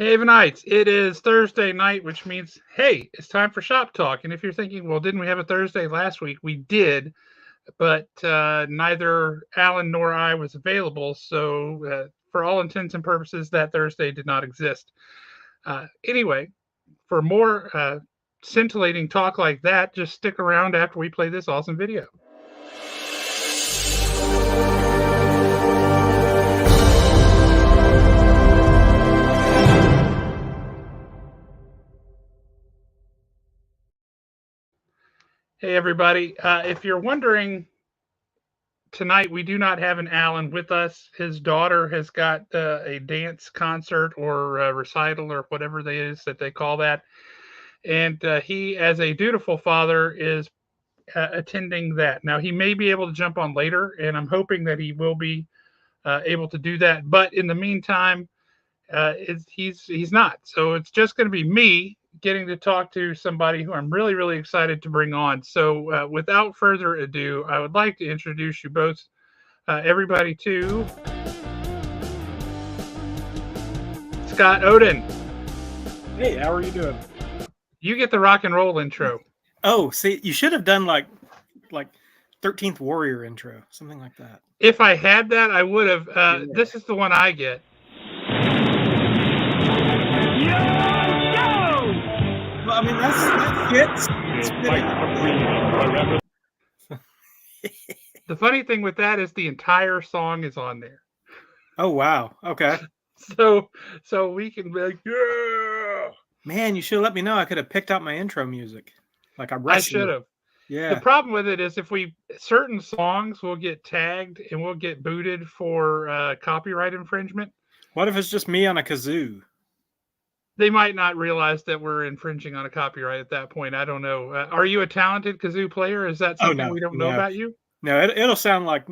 Havenites, it is Thursday night, which means, hey, it's time for Shop Talk. And if you're thinking, well, didn't we have a Thursday last week? We did, but neither Alan nor I was available. So, for all intents and purposes, that Thursday did not exist. Anyway, for more scintillating talk like that, just stick around after we play this awesome video. Hey, everybody. If you're wondering, tonight we do not have an Alan with us. His daughter has got a dance concert or recital or whatever it is that they call that. And he, as a dutiful father, is attending that. Now, he may be able to jump on later, and I'm hoping that he will be able to do that. But in the meantime, he's not. So it's just going to be me getting to talk to somebody who I'm really, really excited to bring on. So without further ado, I would like to introduce you both, everybody, to Scott Oden. Hey, how are you doing? You get the rock and roll intro. Oh, see, you should have done like 13th Warrior intro, something like that. If I had that, I would have. Yeah. This is the one I get. Well, I mean, that fits. The funny thing with that is the entire song is on there. Oh, wow. Okay. So we can be like, yeah. Man, you should have let me know. I could have picked out my intro music. I should have. Yeah. The problem with it is if certain songs will get tagged and we'll get booted for copyright infringement. What if it's just me on a kazoo? They might not realize that we're infringing on a copyright at that point. I don't know. Are you a talented kazoo player? Is that something we don't know about you? No, it'll sound like,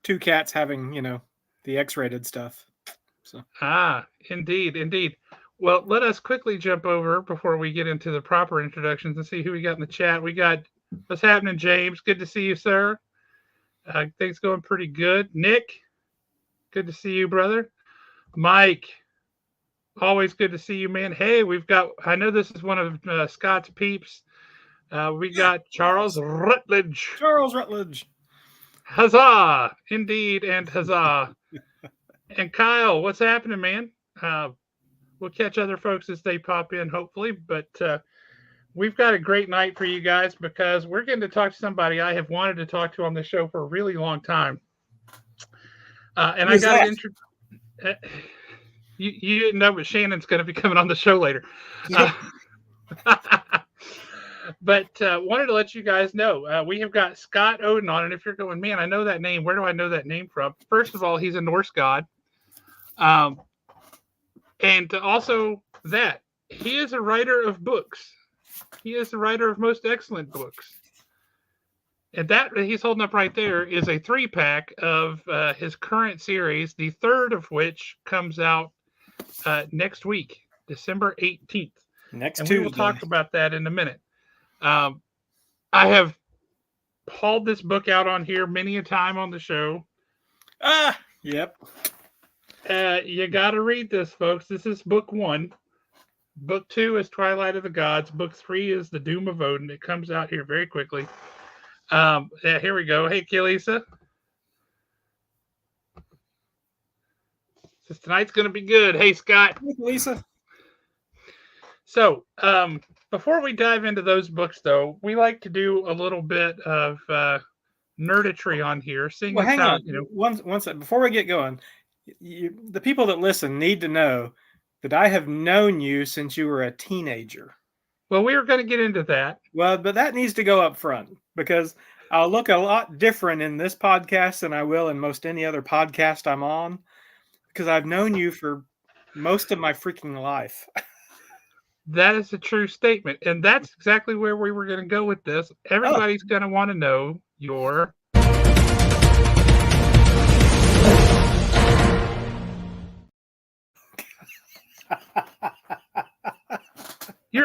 two cats having, the X-rated stuff. So. Indeed. Well, let us quickly jump over before we get into the proper introductions and see who we got in the chat. We got, what's happening, James? Good to see you, sir. Things going pretty good. Nick, good to see you, brother. Mike, always good to see you, man. Hey, I know this is one of Scott's peeps. We got Charles Rutledge. Charles Rutledge. Huzzah! Indeed, and huzzah. And Kyle, what's happening, man? We'll catch other folks as they pop in, hopefully. But we've got a great night for you guys because we're getting to talk to somebody I have wanted to talk to on this show for a really long time. And I got to introduce. You didn't know, but Shannon's going to be coming on the show later. But wanted to let you guys know we have got Scott Oden on. And if you're going, man, I know that name. Where do I know that name from? First of all, he's a Norse god. And also that he is a writer of books. He is the writer of most excellent books. And that he's holding up right there is a 3-pack of his current series, the third of which comes out next week, December 18th. Next and Tuesday. We will talk about that in a minute. I have hauled this book out on here many a time on the show. Yep. You got to read this, folks. This is book 1. Book 2 is Twilight of the Gods. Book 3 is The Doom of Odin. It comes out here very quickly. Here we go. Hey, Kelisa. Tonight's going to be good. Hey, Scott. Hey, Lisa. So, before we dive into those books, though, we like to do a little bit of nerditry on here. Well, hang on. One second. Before we get going, the people that listen need to know that I have known you since you were a teenager. Well, we were going to get into that. Well, but that needs to go up front because I'll look a lot different in this podcast than I will in most any other podcast I'm on because I've known you for most of my freaking life. That is a true statement. And that's exactly where we were going to go with this. Everybody's going to want to know your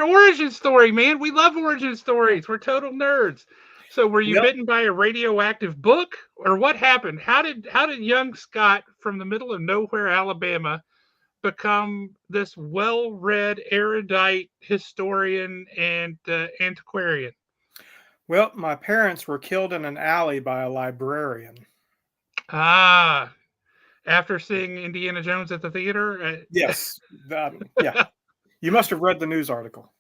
origin story, man. We love origin stories. We're total nerds. So were you bitten by a radioactive book or what happened? How did young Scott from the middle of nowhere, Alabama, become this well-read, erudite historian and antiquarian? Well, my parents were killed in an alley by a librarian. Ah, after seeing Indiana Jones at the theater, Yes. Yeah. You must have read the news article.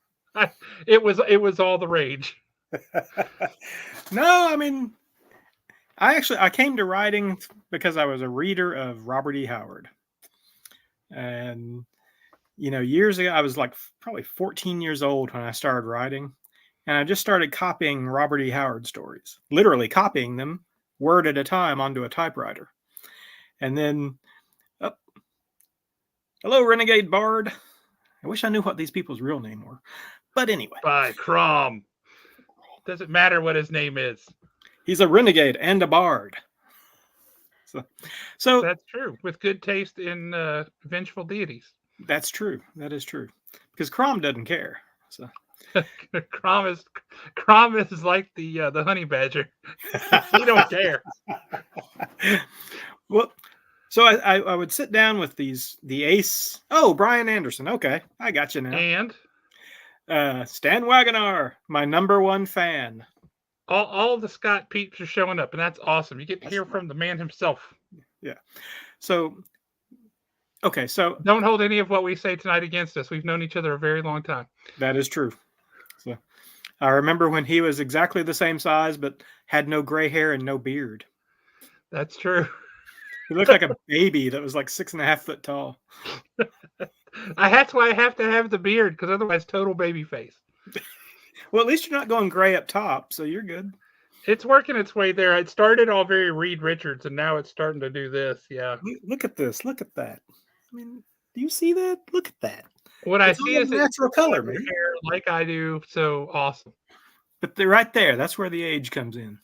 it was all the rage. No, I mean, I came to writing because I was a reader of Robert E. Howard. And years ago, I was like probably 14 years old when I started writing. And I just started copying Robert E. Howard stories, literally copying them word at a time onto a typewriter. And then, oh, hello, Renegade Bard. I wish I knew what these people's real name were. But anyway. By Crom. Doesn't matter what his name is. He's a renegade and a bard. So that's true. With good taste in vengeful deities. That's true. That is true. Because Crom doesn't care. So Crom is like the honey badger. He don't care. Well, so I would sit down with the ace. Oh, Brian Anderson. Okay, I got you now. And Stan Wagonar, my number one fan. All the Scott peeps are showing up, and that's awesome. You get to hear from the man himself. Yeah. So, okay, so don't hold any of what we say tonight against us. We've known each other a very long time. That is true. So, I remember when he was exactly the same size, but had no gray hair and no beard. That's true. He looked like a baby that was like 6.5 foot tall. That's why I have to have the beard, because otherwise, total baby face. Well, at least you're not going gray up top, so you're good. It's working its way there. It started all very Reed Richards, and now it's starting to do this. Yeah. Look at this. Look at that. I mean, do you see that? Look at that. What I see is natural color, man. Hair like I do. So awesome. But they're right there. That's where the age comes in.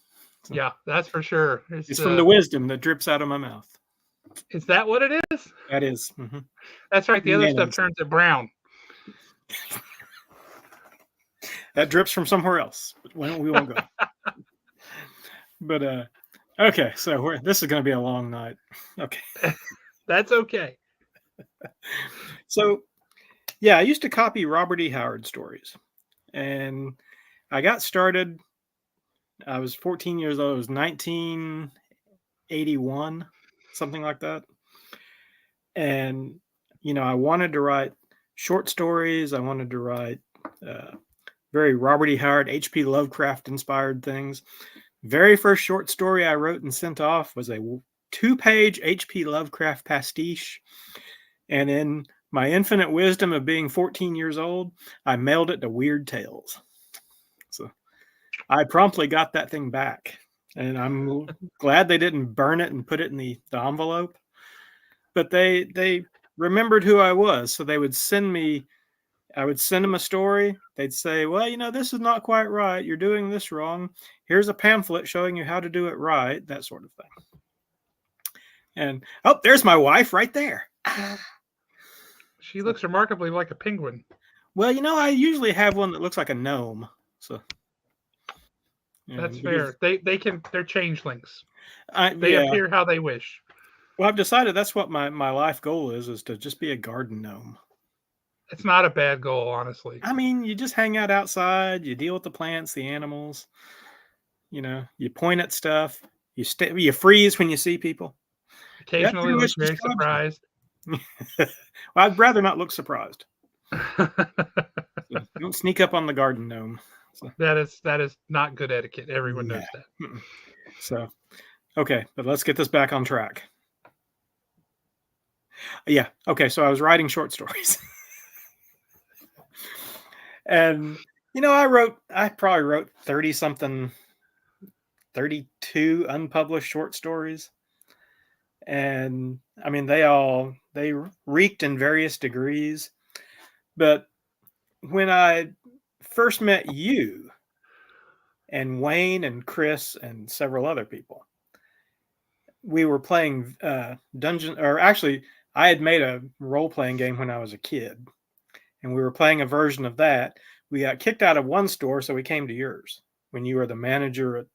So, yeah, that's for sure. It's from the wisdom that drips out of my mouth. Is that what it is? That is. Mm-hmm. That's right. The other stuff turns it brown. That drips from somewhere else. But we won't go. But okay, so this is going to be a long night. Okay. That's okay. So, yeah, I used to copy Robert E. Howard stories. And I got started, I was 14 years old. It was 1981, something like that. And, I wanted to write short stories. I wanted to write very Robert E. Howard, H.P. Lovecraft inspired things. Very first short story I wrote and sent off was a 2-page H.P. Lovecraft pastiche. And in my infinite wisdom of being 14 years old, I mailed it to Weird Tales. So I promptly got that thing back. And I'm glad they didn't burn it and put it in the envelope. But they remembered who I was. So they would send me, I would send them a story. They'd say, well, this is not quite right. You're doing this wrong. Here's a pamphlet showing you how to do it right. That sort of thing. And, oh, there's my wife right there. She looks remarkably like a penguin. Well, I usually have one that looks like a gnome. So that's fair. They're changelings. They appear how they wish. Well, I've decided that's what my life goal is to just be a garden gnome. It's not a bad goal, honestly. I mean, you just hang out outside, you deal with the plants, the animals, you point at stuff, you freeze when you see people. Occasionally look very surprised. Well, I'd rather not look surprised. So don't sneak up on the garden gnome. So. That is not good etiquette. Everyone knows that. So, okay, but let's get this back on track. Yeah, okay, so I was writing short stories. And, I probably wrote 32 unpublished short stories. And I mean, they reeked in various degrees. But when I first met you and Wayne and Chris and several other people, we were playing actually, I had made a role-playing game when I was a kid. And we were playing a version of that. We got kicked out of one store, so we came to yours when you were the manager at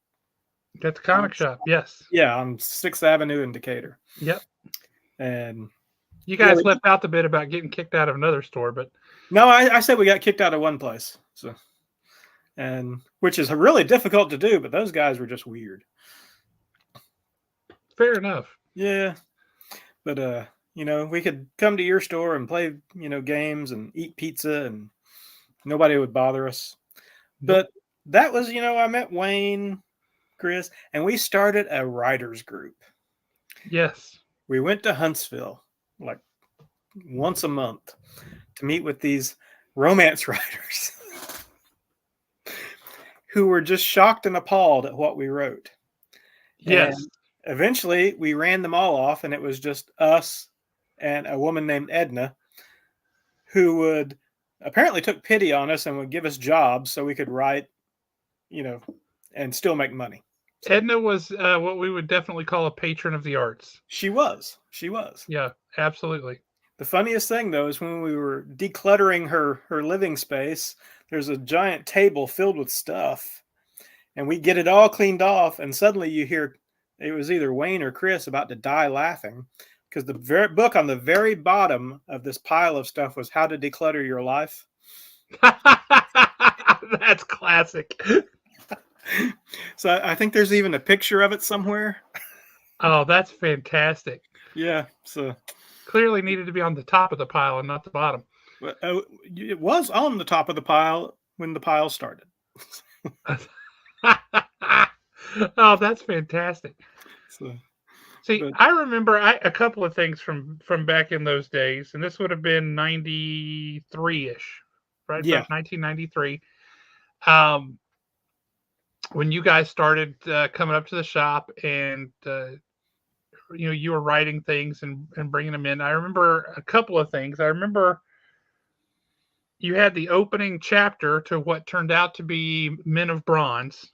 the comic shop. Yes. Yeah, on 6th Avenue in Decatur. Yep. And You Yeah, guys left out the bit about getting kicked out of another store, but no, I said we got kicked out of one place, so and which is really difficult to do, but those guys were just weird. fair enough. Yeah, but we could come to your store and play, games and eat pizza, and nobody would bother us. Nope. But that was, I met Wayne, Chris, and we started a writers group. Yes. We went to Huntsville like once a month to meet with these romance writers who were just shocked and appalled at what we wrote. Yes. And eventually we ran them all off, and it was just us and a woman named Edna who would apparently took pity on us and would give us jobs so we could write, and still make money. So Edna was what we would definitely call a patron of the arts. she was. She was. Yeah, absolutely. The funniest thing though is when we were decluttering her living space, there's a giant table filled with stuff, and we get it all cleaned off, and suddenly you hear it was either Wayne or Chris about to die laughing because the book on the very bottom of this pile of stuff was How to Declutter Your Life. That's classic. So I think there's even a picture of it somewhere. Oh, that's fantastic. Yeah, so Clearly needed to be on the top of the pile and not the bottom. it was on the top of the pile when the pile started. Oh, that's fantastic. So, See, but I remember a couple of things from back in those days, and this would have been 93-ish, right? yeah, About 1993. Um, when you guys started coming up to the shop, and you were writing things and bringing them in. I remember a couple of things. I remember you had the opening chapter to what turned out to be Men of Bronze.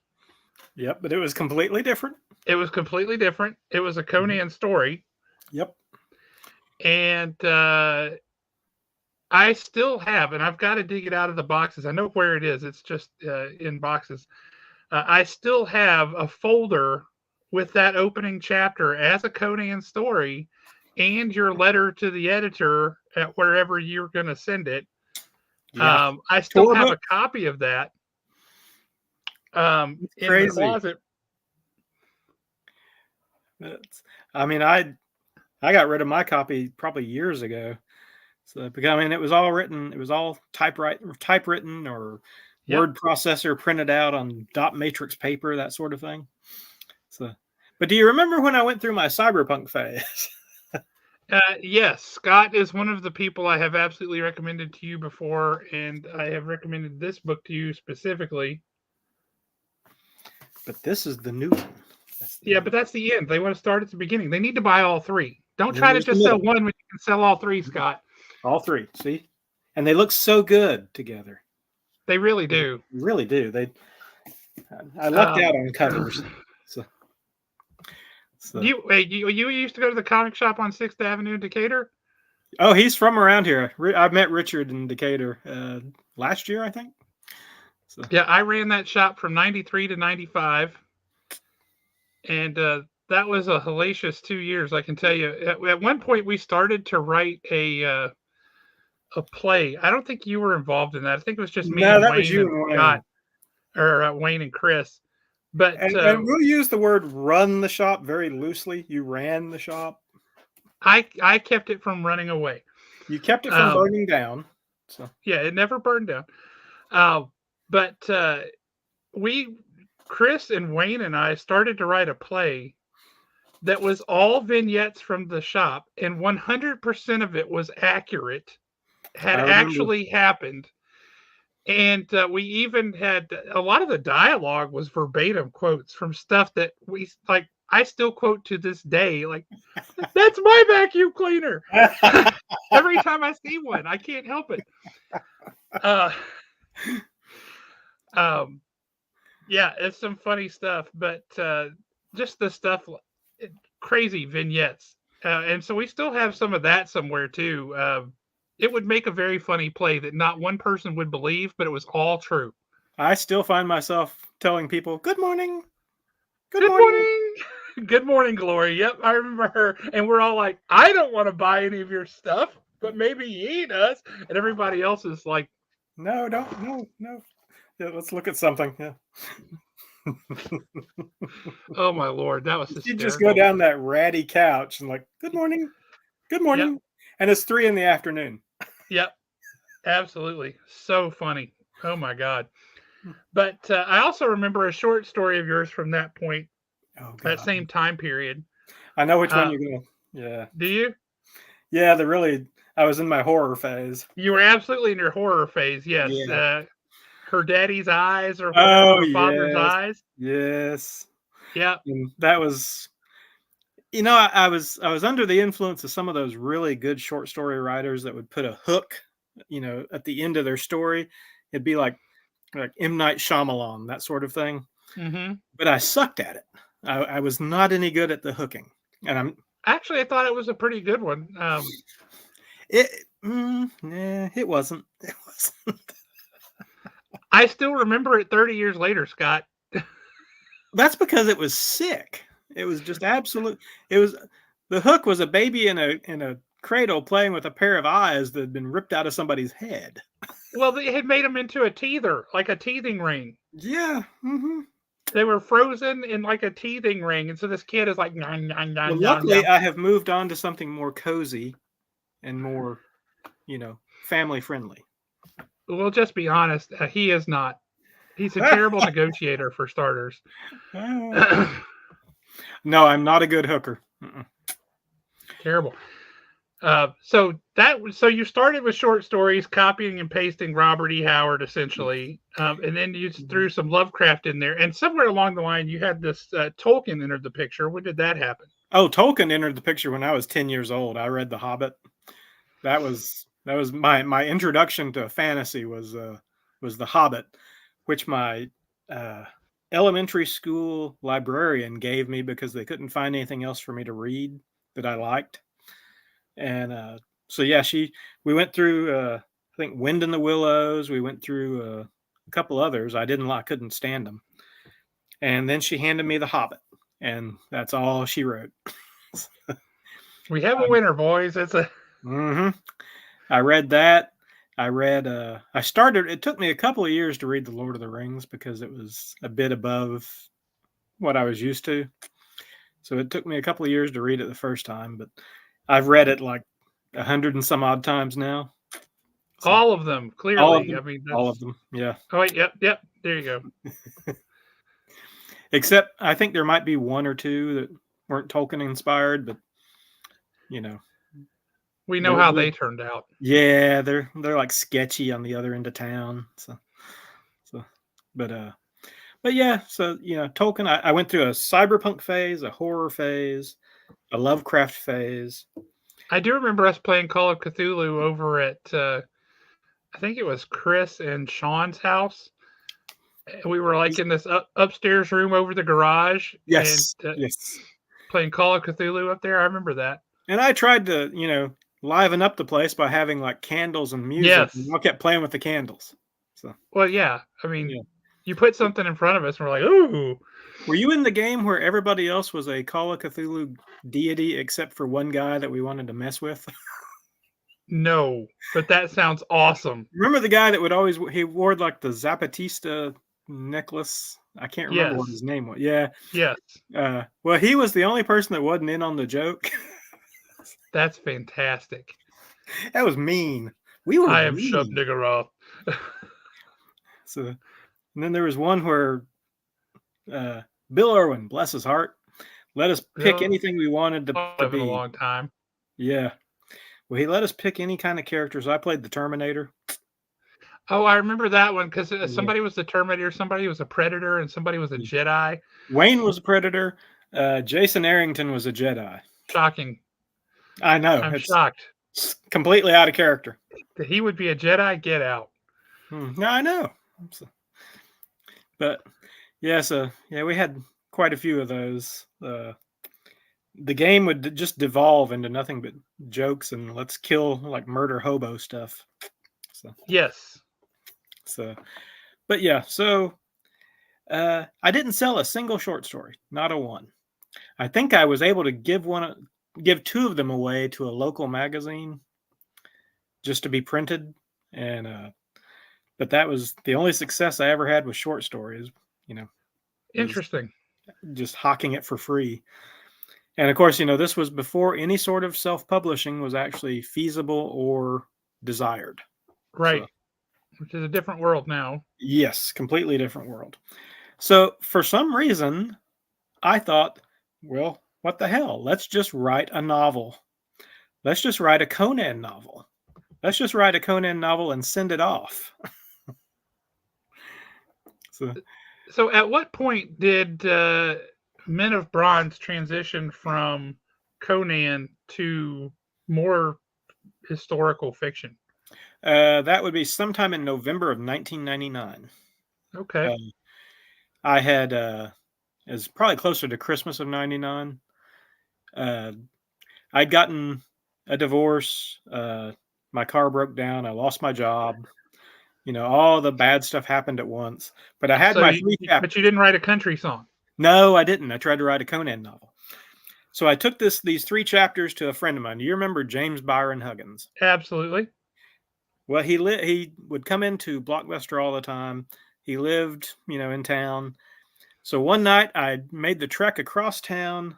yep, but it was completely different. It was completely different. It was a Conan story. Yep. And I still have, and I've got to dig it out of the boxes. I know where it is. It's just in boxes. I still have a folder with that opening chapter as a Conan story and your letter to the editor at wherever you're going to send it. Yeah. I still Tour have book. a copy of that in Crazy. the closet. I got rid of my copy probably years ago. So because it was all written, it was all typewritten or word processor printed out on dot matrix paper, that sort of thing. So, but do you remember when I went through my cyberpunk phase? Yes, Scott is one of the people I have absolutely recommended to you before, and I have recommended this book to you specifically. But this is the new one. But that's the end. They want to start at the beginning. They need to buy all three. Don't try to just sell one when you can sell all three, Scott. All three, see? And they look so good together. They really do. They really do. I lucked out on covers. So. You used to go to the comic shop on 6th Avenue in Decatur? Oh, he's from around here. I met Richard in Decatur last year, I think. So. Yeah, I ran that shop from 93 to 95. And that was a hellacious 2 years, I can tell you. At one point, we started to write a play. I don't think you were involved in that. I think it was just me and Wayne and Scott, or Wayne and Chris. But and we'll use the word "run the shop" very loosely. You ran the shop. I kept it from running away. You kept it from burning down. So yeah, it never burned down. But Chris and Wayne and I started to write a play that was all vignettes from the shop, and 100% of it was accurate, had actually happened. And we even had a lot of the dialogue was verbatim quotes from stuff that I still quote to this day. Like, that's my vacuum cleaner. Every time I see one, I can't help it. Yeah, it's some funny stuff, but just the stuff, crazy vignettes. And so we still have some of that somewhere too. It would make a very funny play that not one person would believe, but it was all true. I still find myself telling people, "Good morning. Good morning." Good morning, Glory. Yep, I remember her. And we're all like, I don't want to buy any of your stuff, but maybe Yi does. And everybody else is like, No, don't, no. Yeah, let's look at something. Yeah. oh my Lord, that was You just go hysterical. down that ratty couch and like, good morning, Yep, and it's 3 p.m. yep, absolutely. So funny. Oh my God. But I also remember a short story of yours from that point, Oh that God, same time period. I know which one Uh, you're gonna. Yeah, do you? yeah. The really, I was in my horror phase. You were absolutely in your horror phase. Yes. Yeah. Her daddy's eyes or whatever, Oh her father's yes, eyes. yes. Yep. And that was, I was under the influence of some of those really good short story writers that would put a hook, at the end of their story. It'd be like M. Night Shyamalan, that sort of thing. Hmm. But I sucked at it. I was not any good at the hooking, and Actually, I thought it was a pretty good one. it wasn't. It wasn't. I still remember it 30 years later, Scott. That's because it was sick. It was just absolute. It was the hook was a baby in a cradle playing with a pair of eyes that had been ripped out of somebody's head. Well, they had made him into a teether, like a teething ring. Yeah. Mm-hmm. They were frozen in like a teething ring, and so this kid is like, nom, nom, Well, nom, nom, luckily, nom. I have moved on to something more cozy and more, family friendly. We'll just be honest. He is not. He's a terrible negotiator, for starters. No, I'm not a good hooker. Mm-mm. Terrible. So you started with short stories, copying and pasting Robert E. Howard, essentially, and then you threw some Lovecraft in there. And somewhere along the line, you had this Tolkien entered the picture. When did that happen? Oh, Tolkien entered the picture when I was 10 years old. I read The Hobbit. That was my introduction to fantasy was The Hobbit, which my uh, elementary school librarian gave me because they couldn't find anything else for me to read that I liked. And so yeah, we went through I think Wind in the Willows. We went through a couple others. I couldn't stand them. And then she handed me The Hobbit, and that's all she wrote. We have a winner, boys. It's a Mm-hmm. I read that. I started, it took me a couple of years to read The Lord of the Rings because it was a bit above what I was used to. So it took me a couple of years to read it the first time, but I've read it like 100 and some odd times now. So all of them. all of Clearly, I them, mean all of that's. them. Yeah. Oh wait, yep. There you go. Except I think there might be one or two that weren't Tolkien inspired, but you know, We know they're, how they're they turned out. yeah, they're like sketchy on the other end of town. So, but yeah, so Tolkien. I went through a cyberpunk phase, a horror phase, a Lovecraft phase. I do remember us playing Call of Cthulhu over at I think it was Chris and Sean's house. We were like in this upstairs room over the garage and Yes, yes. playing Call of Cthulhu up there. I remember that. And I tried to, liven up the place by having like candles and music. And Yes. I kept playing with the candles. So Well, yeah. I mean, yeah. you put something in front of us, and we're like, ooh. Were you in the game where everybody else was a Call of Cthulhu deity except for one guy that we wanted to mess with? No, but that sounds awesome. Remember the guy that would always he wore like the Zapatista necklace? I can't remember what Yes. his name was. Yeah. Yes. Well, he was the only person that wasn't in on the joke. That's fantastic. That was mean. We were I am Shub mean. Niggurath. So, and then there was one where Bill Irwin, bless his heart, let us pick anything we wanted to Living a be. long time. Yeah. Well, he let us pick any kind of characters. I played the Terminator. Oh, I remember that one because Yeah. somebody was the Terminator, somebody was a Predator, and somebody was a Jedi. Wayne was a Predator. Jason Arrington was a Jedi. Shocking. I know. I'm It's shocked completely out of character. that he would be a Jedi. Get out. No, I know. But yeah, so yeah, we had quite a few of those. The game would just devolve into nothing but jokes and let's kill like murder hobo stuff. Yes. So, but yeah, so I didn't sell a single short story, not a one. I think I was able to give two of them away to a local magazine just to be printed, and but that was the only success I ever had with short stories. You know, was Interesting. just hawking it for free. And of course, this was before any sort of self-publishing was actually feasible or desired. So, Right. Which is a different world now. yes, completely different world. So, for some reason, I thought, well, what the hell? Let's just write a novel. Let's just write a Conan novel. Let's just write a Conan novel and send it off. So, So, at what point did Men of Bronze transition from Conan to more historical fiction? that would be sometime in November of 1999. Okay. I had, it was probably closer to Christmas of 99. Uh, I'd gotten a divorce. My car broke down. I lost my job. All the bad stuff happened at once. But I had So, my three but you chapters. didn't write a country song. No, I didn't. I tried to write a Conan novel. So I took these 3 chapters to a friend of mine. Do you remember James Byron Huggins? Absolutely. Well, he would come into Blockbuster all the time. He lived, in town. So one night I made the trek across town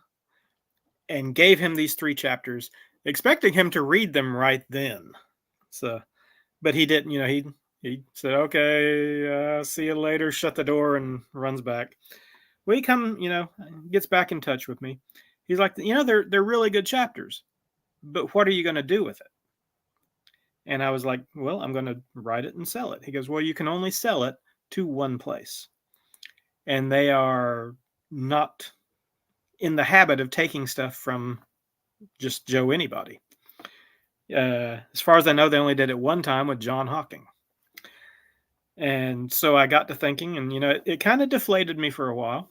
and gave him these 3 chapters, expecting him to read them right then. So, but he didn't. He said, "Okay, see you later." Shut the door and runs back. Well, he gets back in touch with me. He's like, they're really good chapters, but what are you going to do with it? And I was like, well, I'm going to write it and sell it. He goes, well, you can only sell it to one place, and they are not in the habit of taking stuff from just Joe anybody. As far as I know, they only did it one time with John Hawking. And so I got to thinking, and it kind of deflated me for a while.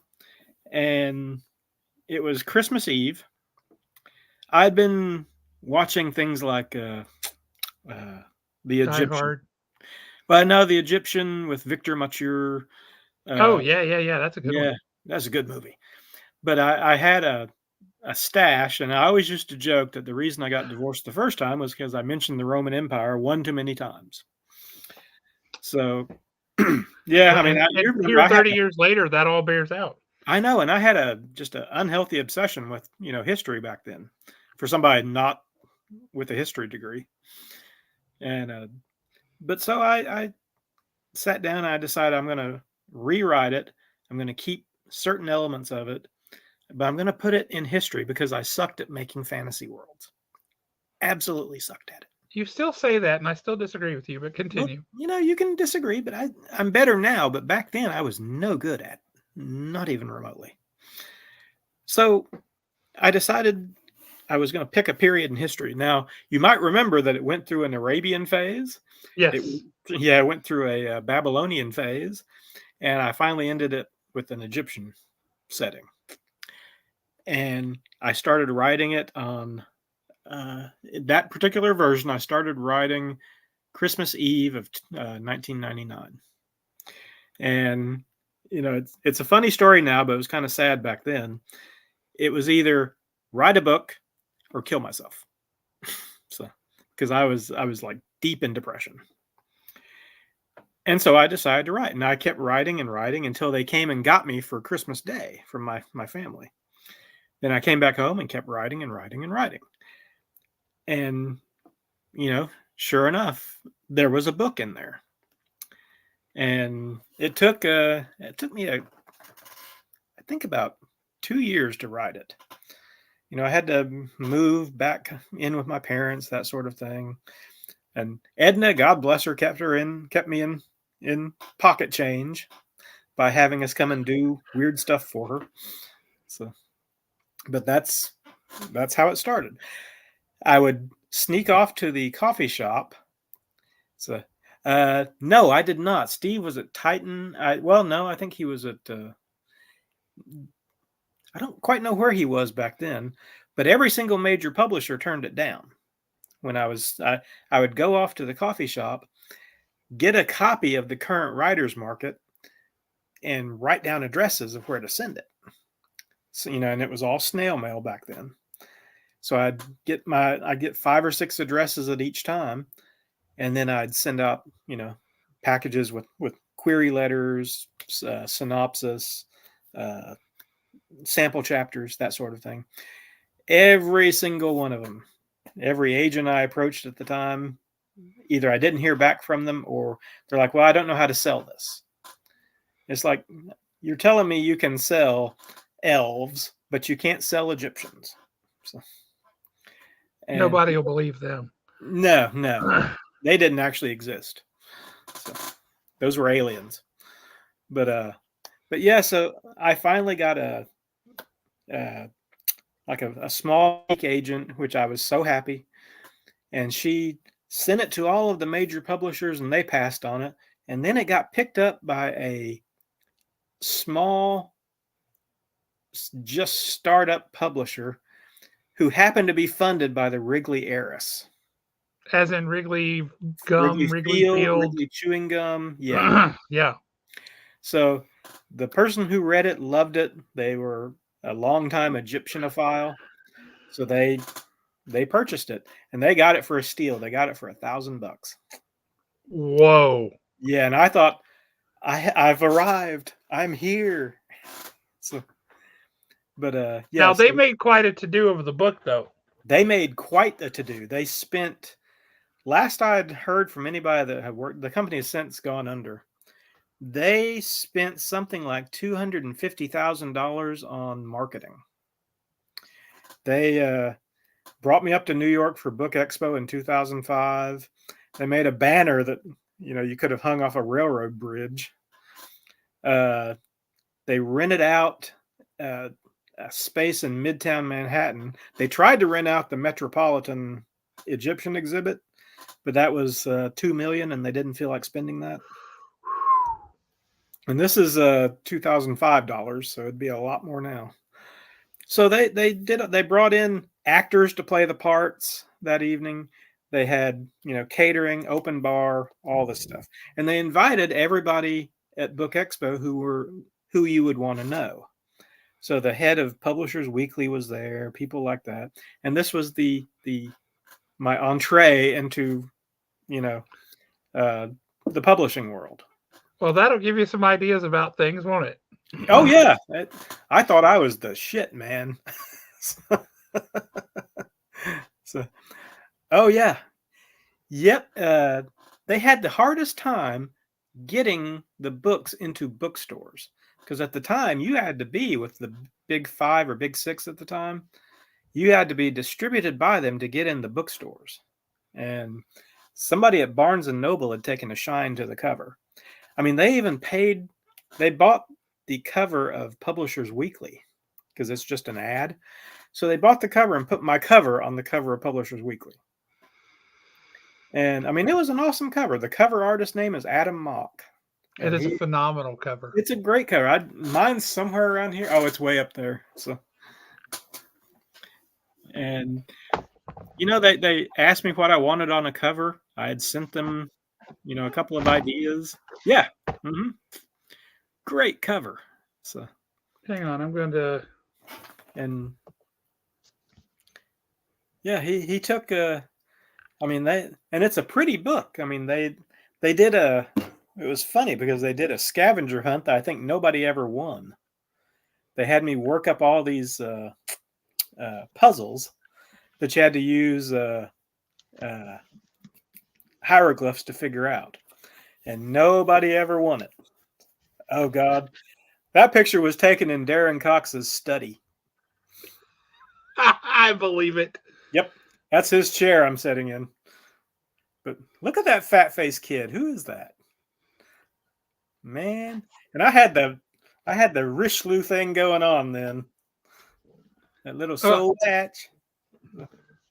And it was Christmas Eve. I'd been watching things like the Die Egyptian. Hard. But no, the Egyptian with Victor Mature. Oh, yeah. That's a good one. Yeah, that's a good movie. But I had a stash, and I always used to joke that the reason I got divorced the first time was because I mentioned the Roman Empire one too many times. So, yeah, I mean, you And remember here, 30 years later, that all bears out. I know, and I had just an unhealthy obsession with history back then, for somebody not with a history degree. And but so I sat down and I decided I'm going to rewrite it. I'm going to keep certain elements of it, but I'm going to put it in history because I sucked at making fantasy worlds. Absolutely sucked at it. You still say that, and I still disagree with you, but continue. Well, you can disagree, but I'm better now. But back then, I was no good at it, not even remotely. So I decided I was going to pick a period in history. Now, you might remember that it went through an Arabian phase. Yes. It went through a Babylonian phase, and I finally ended it with an Egyptian setting. And I started writing it on that particular version. I started writing Christmas Eve of 1999. And, it's a funny story now, but it was kind of sad back then. It was either write a book or kill myself. So, because I was like deep in depression. And so I decided to write, and I kept writing and writing until they came and got me for Christmas Day from my family. Then I came back home and kept writing and writing and writing. And, sure enough, there was a book in there. And it took me I think about 2 years to write it. I had to move back in with my parents, that sort of thing. And Edna, God bless her, kept me in pocket change by having us come and do weird stuff for her. So, but that's how it started. I would sneak off to the coffee shop. So, no, I did not. Steve was at Titan. No, I think he was at. I don't quite know where he was back then, but every single major publisher turned it down. When I would go off to the coffee shop, get a copy of the current writer's market, and write down addresses of where to send it. So, and it was all snail mail back then. So I'd get 5 or 6 addresses at each time, and then I'd send out, packages with query letters, synopsis, sample chapters, that sort of thing. Every single one of them, every agent I approached at the time, either I didn't hear back from them, or they're like, well, I don't know how to sell this. It's like, you're telling me you can sell elves, but you can't sell Egyptians. So, Nobody will believe them. No, they didn't actually exist. So, those were aliens. But yeah, so I finally got a small agent, which I was so happy, and she sent it to all of the major publishers, and they passed on it, and then it got picked up by a small, just startup publisher who happened to be funded by the Wrigley heiress. As in Wrigley gum, Wrigley Field, Field. Wrigley chewing gum. Yeah. Yeah. So the person who read it loved it. They were a longtime Egyptianophile. So they purchased it, and they got it for a steal. They got it for $1,000. Whoa. Yeah, and I thought, I've arrived. I'm here. So, but yeah. Now they made quite a to do over the book, though. They made quite a to do. They spent, last I'd heard from anybody that had worked, the company has since gone under. They spent something like $250,000 on marketing. They brought me up to New York for Book Expo in 2005. They made a banner that, you could have hung off a railroad bridge. They rented out a space in Midtown Manhattan. They tried to rent out the Metropolitan Egyptian exhibit, but that was $2 million, and they didn't feel like spending that. And this is $2005, so it'd be a lot more now. So they brought in actors to play the parts that evening. They had, catering, open bar, all this stuff. And they invited everybody at Book Expo who you would want to know. So the head of Publishers Weekly was there, people like that. And this was my entree into, the publishing world. Well, that'll give you some ideas about things, won't it? Oh yeah, I thought I was the shit, man. So, oh yeah, yep. They had the hardest time getting the books into bookstores, because at the time you had to be with the big 5 or big 6 at the time. You had to be distributed by them to get in the bookstores, and somebody at Barnes and Noble had taken a shine to the cover. I mean, they bought the cover of Publishers Weekly because it's just an ad. So they bought the cover and put my cover on the cover of Publishers Weekly. And I mean, it was an awesome cover. The cover artist name is Adam Mock. It is a phenomenal cover. It's a great cover. Mine's somewhere around here. Oh, it's way up there. So, and they asked me what I wanted on a cover. I had sent them, a couple of ideas. Yeah. Mm-hmm. Great cover. So, hang on, I'm going to. And yeah, he took and it's a pretty book. I mean, they did it was funny because they did a scavenger hunt that I think nobody ever won. They had me work up all these puzzles that you had to use hieroglyphs to figure out, and nobody ever won it. Oh God, that picture was taken in Darren Cox's study. I believe it. Yep, that's his chair I'm sitting in. But look at that fat-faced kid. Who is that? Man. And I had the Richelieu thing going on then. That little soul patch.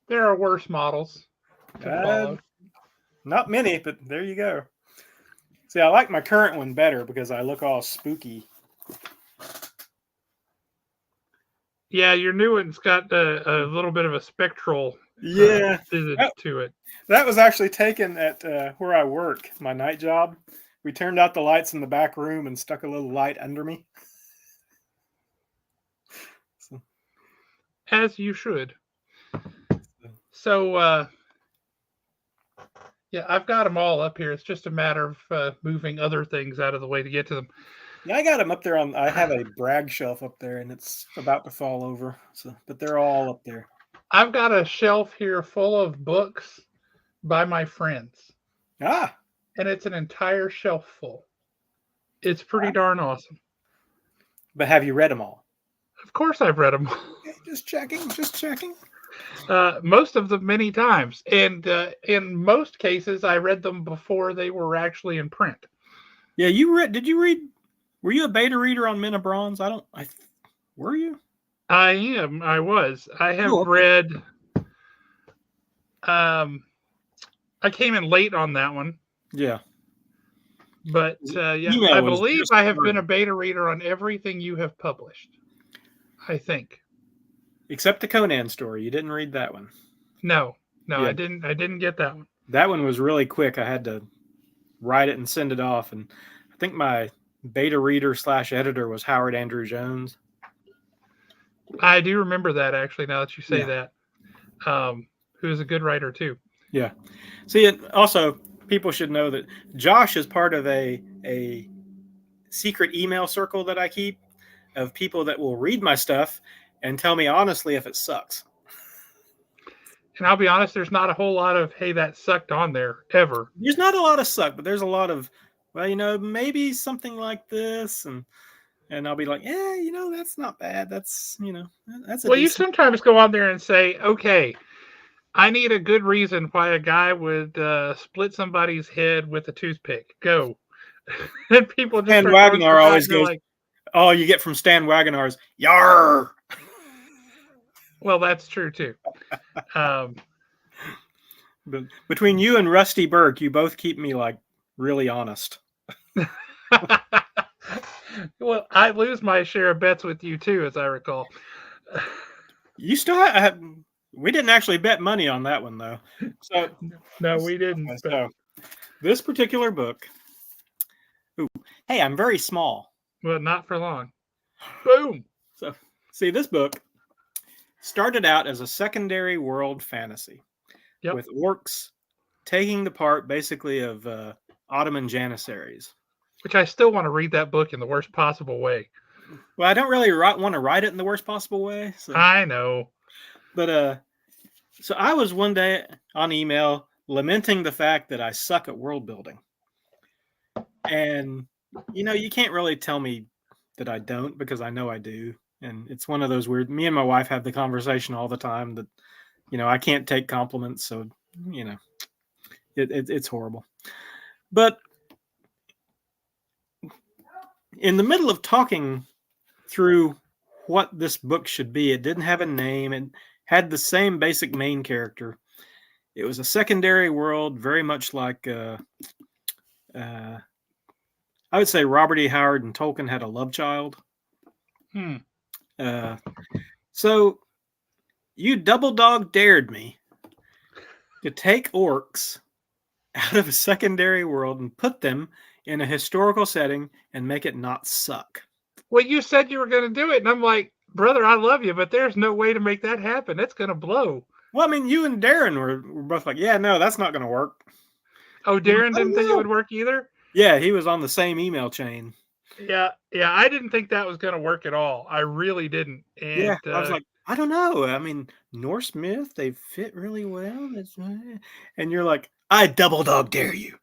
There are worse models to follow. Not many, but there you go. See, I like my current one better because I look all spooky. Yeah, your new one's got a little bit of a spectral visage to it. That was actually taken at where I work, my night job. We turned out the lights in the back room and stuck a little light under me. as you should. So, yeah, I've got them all up here. It's just a matter of moving other things out of the way to get to them. Yeah, I got them up there on. I have a brag shelf up there, and it's about to fall over. So, but they're all up there. I've got a shelf here full of books by my friends, Ah, and it's an entire shelf full. It's pretty darn awesome. but have you read them all? Of course, I've read them. Okay, just checking. Just checking. Most of them many times, and in most cases, I read them before they were actually in print. Yeah, you read. Did you read? Were you a beta reader on Men of Bronze? I don't. I were you? I am. I was. I have Oh, okay. read. Um, I came in late on that one, Yeah. but yeah, Email I was believe just I have been starting. a beta reader on everything you have published. I think. Except the Conan story. You didn't read that one. No, no, Yeah, I didn't. I didn't get that one. that one was really quick. I had to write it and send it off, and I think my beta reader / editor was Howard Andrew Jones. I do remember that actually. Now that you say Yeah. that, who is a good writer too. Yeah. See, it also people should know that Josh is part of a secret email circle that I keep of people that will read my stuff and tell me honestly if it sucks. And I'll be honest, there's not a whole lot of "Hey, that sucked" on there ever. There's not a lot of suck, but there's a lot of, well, maybe something like this, and I'll be like, yeah, that's not bad. That's that's a Well, you decent. sometimes go on there and say, "Okay, I need a good reason why a guy would split somebody's head with a toothpick." Go, and people just Stan start throwing Wagoner stuff out, always and you're goes, like, all you get from Stan Wagoner's yar. "Well, that's true too." Um, But between you and Rusty Burke, you both keep me like really honest. well, I lose my share of bets with you too, as I recall. You still we didn't actually bet money on that one though. So No, we didn't. okay, But so this particular book. Ooh, hey, I'm very small. well, not for long. Boom. So see, this book started out as a secondary world fantasy Yep. with orcs taking the part basically of Ottoman janissaries. Which I still want to read that book in the worst possible way. Well, I don't really want to write it in the worst possible way. So. I know. But so I was one day on email lamenting the fact that I suck at world building. And you can't really tell me that I don't because I know I do. And it's one of those weird, me and my wife have the conversation all the time that, I can't take compliments. So, it's horrible. But in the middle of talking through what this book should be, it didn't have a name and had the same basic main character. It was a secondary world, very much like I would say Robert E. Howard and Tolkien had a love child. So you double dog dared me to take orcs out of a secondary world and put them in a historical setting and make it not suck. Well, you said you were going to do it, and I'm like, brother, I love you, but there's no way to make that happen. It's going to blow. Well, I mean, you and Darren were both like, yeah, no, that's not going to work. Oh, Darren didn't think it would work either? Yeah, he was on the same email chain. Yeah, I didn't think that was going to work at all. I really didn't. And yeah, I was like, I don't know. I mean, Norse myth, they fit really well. And you're like, I double dog dare you.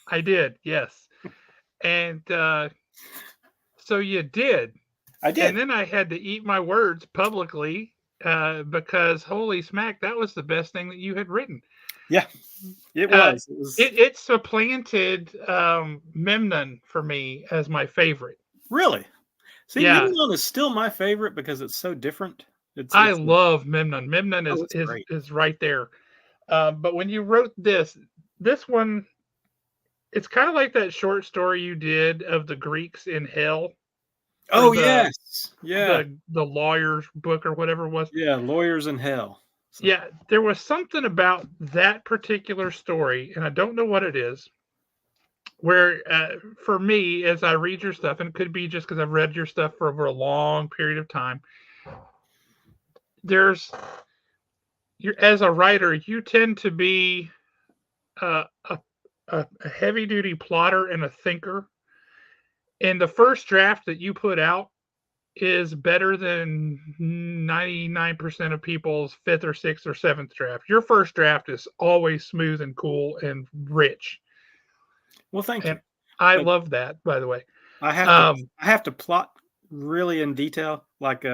I did, yes. And so you did. I did. And then I had to eat my words publicly because holy smack, that was the best thing that you had written. Yeah, it was. It supplanted Memnon for me as my favorite. Really? See, yeah. Memnon is still my favorite because it's so different. I love Memnon. Memnon is right there. But when you wrote this one, it's kind of like that short story you did of the Greeks in hell. Oh, yes. Yeah. The lawyer's book or whatever it was. Yeah, Lawyers in Hell. So. Yeah, there was something about that particular story, and I don't know what it is, where for me, as I read your stuff, and it could be just because I've read your stuff for over a long period of time, there's you're as a writer, you tend to be uh, a, a heavy duty plotter and a thinker. And the first draft that you put out is better than 99% of people's fifth or sixth or seventh draft. Your first draft is always smooth and cool and rich. Well, thank you. And I But love that, by the way. I Um, have to plot really in detail. Like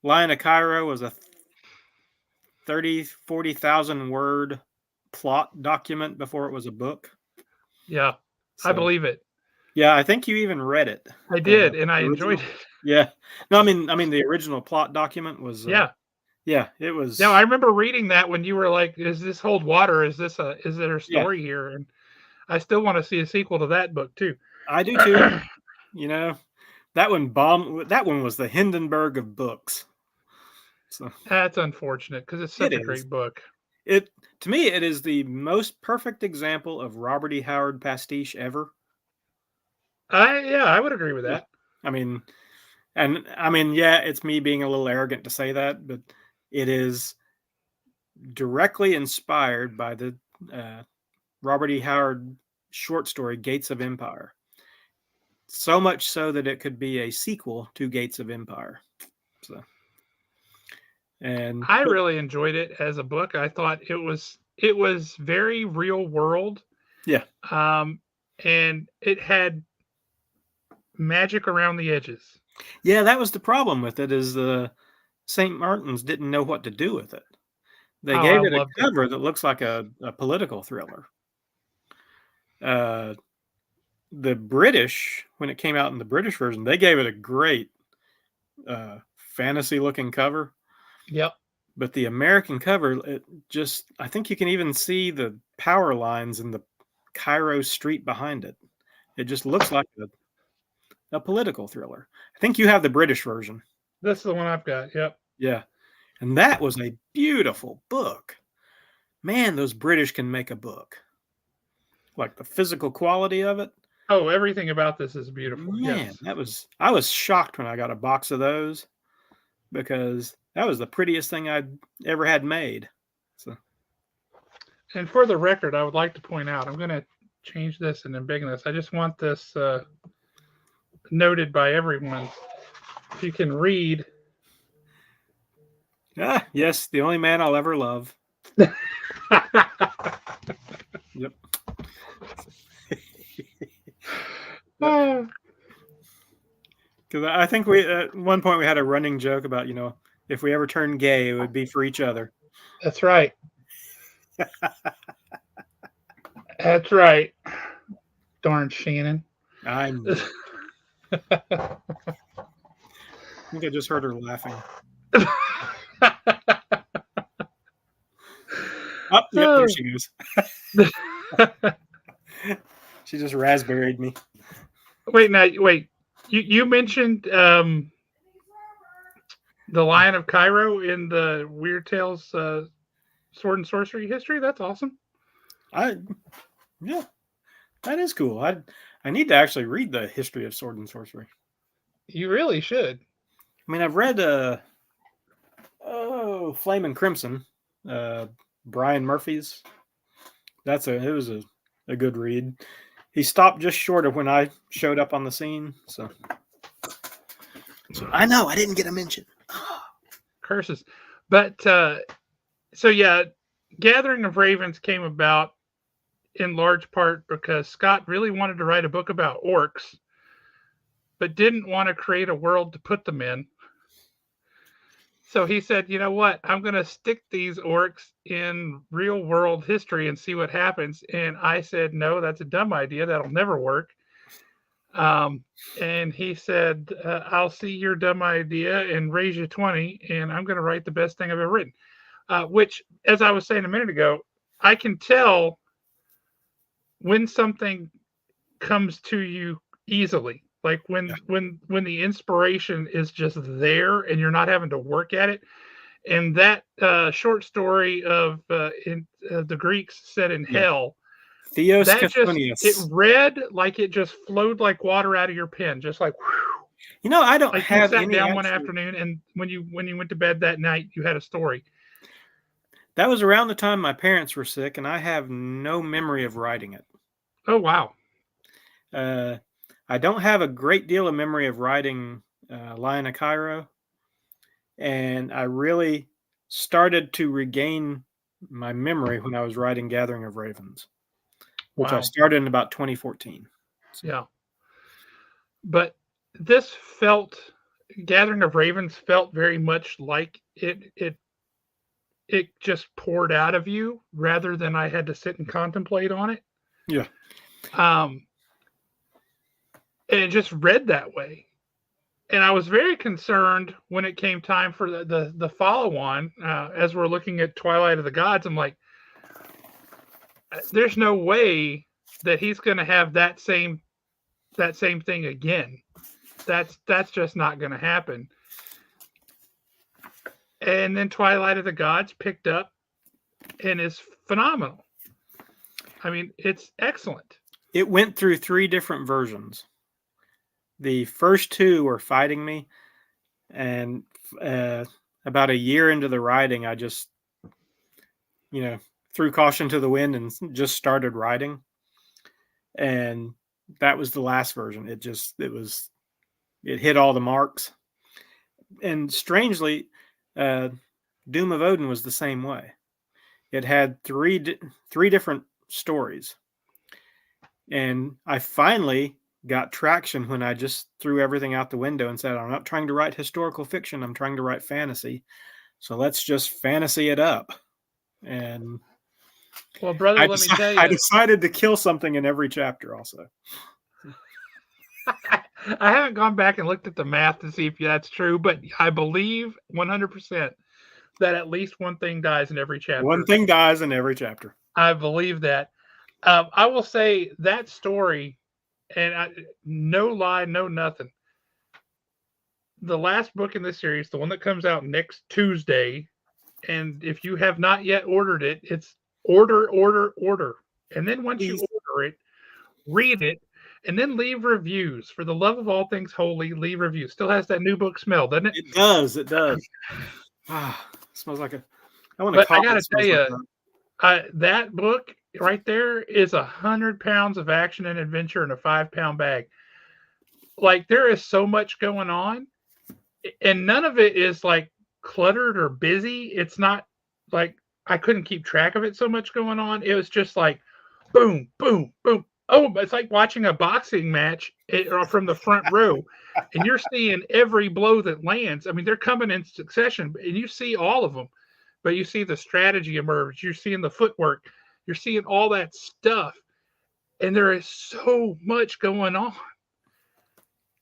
Lion of Cairo was a 40,000 word plot document before it was a book. yeah, I So believe it. yeah, I think you even read it. I The did, and I enjoyed original. it. Yeah. No, I mean the original plot document was Yeah. yeah, it Now I was remember reading that when you were like, "Is this hold water? Is there a yeah, story here?" And I still want to see a sequel to that book too. I do too. You know, that one was the Hindenburg of books. So That's unfortunate because it's it such a is. great book. It to me it is the most perfect example of Robert E. Howard pastiche ever. I would agree with Yeah. that. I mean, yeah, it's me being a little arrogant to say that, but it is directly inspired by the uh, Robert E. Howard short story Gates of Empire. So much so that it could be a sequel to Gates of Empire. So, I but really enjoyed it as a book. I thought it was very real world, yeah, um, and it had magic around the edges. yeah, that was the problem with it. Is the St. Martin's didn't know what to do with it. They Oh, gave I it a loved it. cover that looks like a political thriller. Uh, the British, when it came out in the British version, they gave it a great fantasy looking cover. Yep. But the American cover, it just, I think you can even see the power lines in the Cairo street behind it. It just looks like a political thriller. I think you have the British version. This is the one I've got. Yep. Yeah. And that was a beautiful book. Man, those British can make a book. Like the physical quality of it. Oh, everything about this is beautiful. Man, Yes. I was shocked when I got a box of those because that was the prettiest thing I'd ever had made. So And for the record, I would like to point out, I'm going to change this and embiggen this. I just want this noted by everyone. If you can read. yes, the only man I'll ever love. Yep. Because I think we at one point we had a running joke about if we ever turn gay, it would be for each other. That's right. That's right. Darn Shannon. I knew it. I think I just heard her laughing. Oh, yep, there she goes. She just raspberried me. Wait. You mentioned the Lion of Cairo in the Weird Tales Sword and Sorcery history. That's awesome. Yeah, that is cool. I need to actually read the history of Sword and Sorcery. You really should. I mean, I've read Flame and Crimson, Brian Murphy's. It was a good read. He stopped just short of when I showed up on the scene, so I know I didn't get a mention. Curses. But so yeah, Gathering of Ravens came about in large part because Scott really wanted to write a book about orcs, but didn't want to create a world to put them in. So he said, you know what? I'm going to stick these orcs in real world history and see what happens. And I said, no, that's a dumb idea. That'll never work. And he said, I'll see your dumb idea and raise you 20, and I'm going to write the best thing I've ever written. Which, as I was saying a minute ago, I can tell when something comes to you easily. Like when the inspiration is just there and you're not having to work at it. And that short story of the Greeks set in hell, Theos that just it Cathonius. read like it just flowed like water out of your pen, just like whew. I don't Like you have sat any down one actual. afternoon, and when you went to bed that night, you had a story. That was around the time my parents were sick, and I have no memory of writing it. Oh wow. I don't have a great deal of memory of writing Lion of Cairo, and I really started to regain my memory when I was writing Gathering of Ravens, which I Wow. started in about 2014. So, Yeah. But this felt Gathering of Ravens felt very much like it just poured out of you rather than I had to sit and contemplate on it. yeah. Um, and it just read that way. And I was very concerned when it came time for the follow on. As we're looking at Twilight of the Gods, I'm like, there's no way that he's going to have that same thing again. That's just not going to happen. And then Twilight of the Gods picked up and is phenomenal. I mean, it's excellent. It went through 3 different versions. The first 2 were fighting me, and about a year into the writing, I just, threw caution to the wind and just started writing. And that was the last version. It hit all the marks. And strangely, uh, Doom of Odin was the same way. It had three different stories, and I finally got traction when I just threw everything out the window and said, "I'm not trying to write historical fiction. I'm trying to write fantasy. So let's just fantasy it up." And Well, brother, let me tell I you, decided to kill something in every chapter. Also, I haven't gone back and looked at the math to see if that's true, but I believe 100% that at least one thing dies in every one chapter. thing dies in every chapter. I believe that. I will say that story, and no lie, no nothing. The last book in this series, the one that comes out next Tuesday, and if you have not yet ordered it, it's order, order, order. And then once you Please. order it, read it, and then leave reviews. For the love of all things holy, leave reviews. Still has that new book smell, doesn't it? It does. It does. Smells like a. I want a But I coffee got that to tell smells like you, that. that book right there is 100 pounds of action and adventure in a 5 pound bag. Like there is so much going on, and none of it is like cluttered or busy. It's not like I couldn't keep track of it, so much going on. It was just like boom, boom, boom. Oh, it's like watching a boxing match from the front row, and you're seeing every blow that lands. I mean, they're coming in succession, and you see all of them, but you see the strategy emerge. You're seeing the footwork. You're seeing all that stuff, and there is so much going on.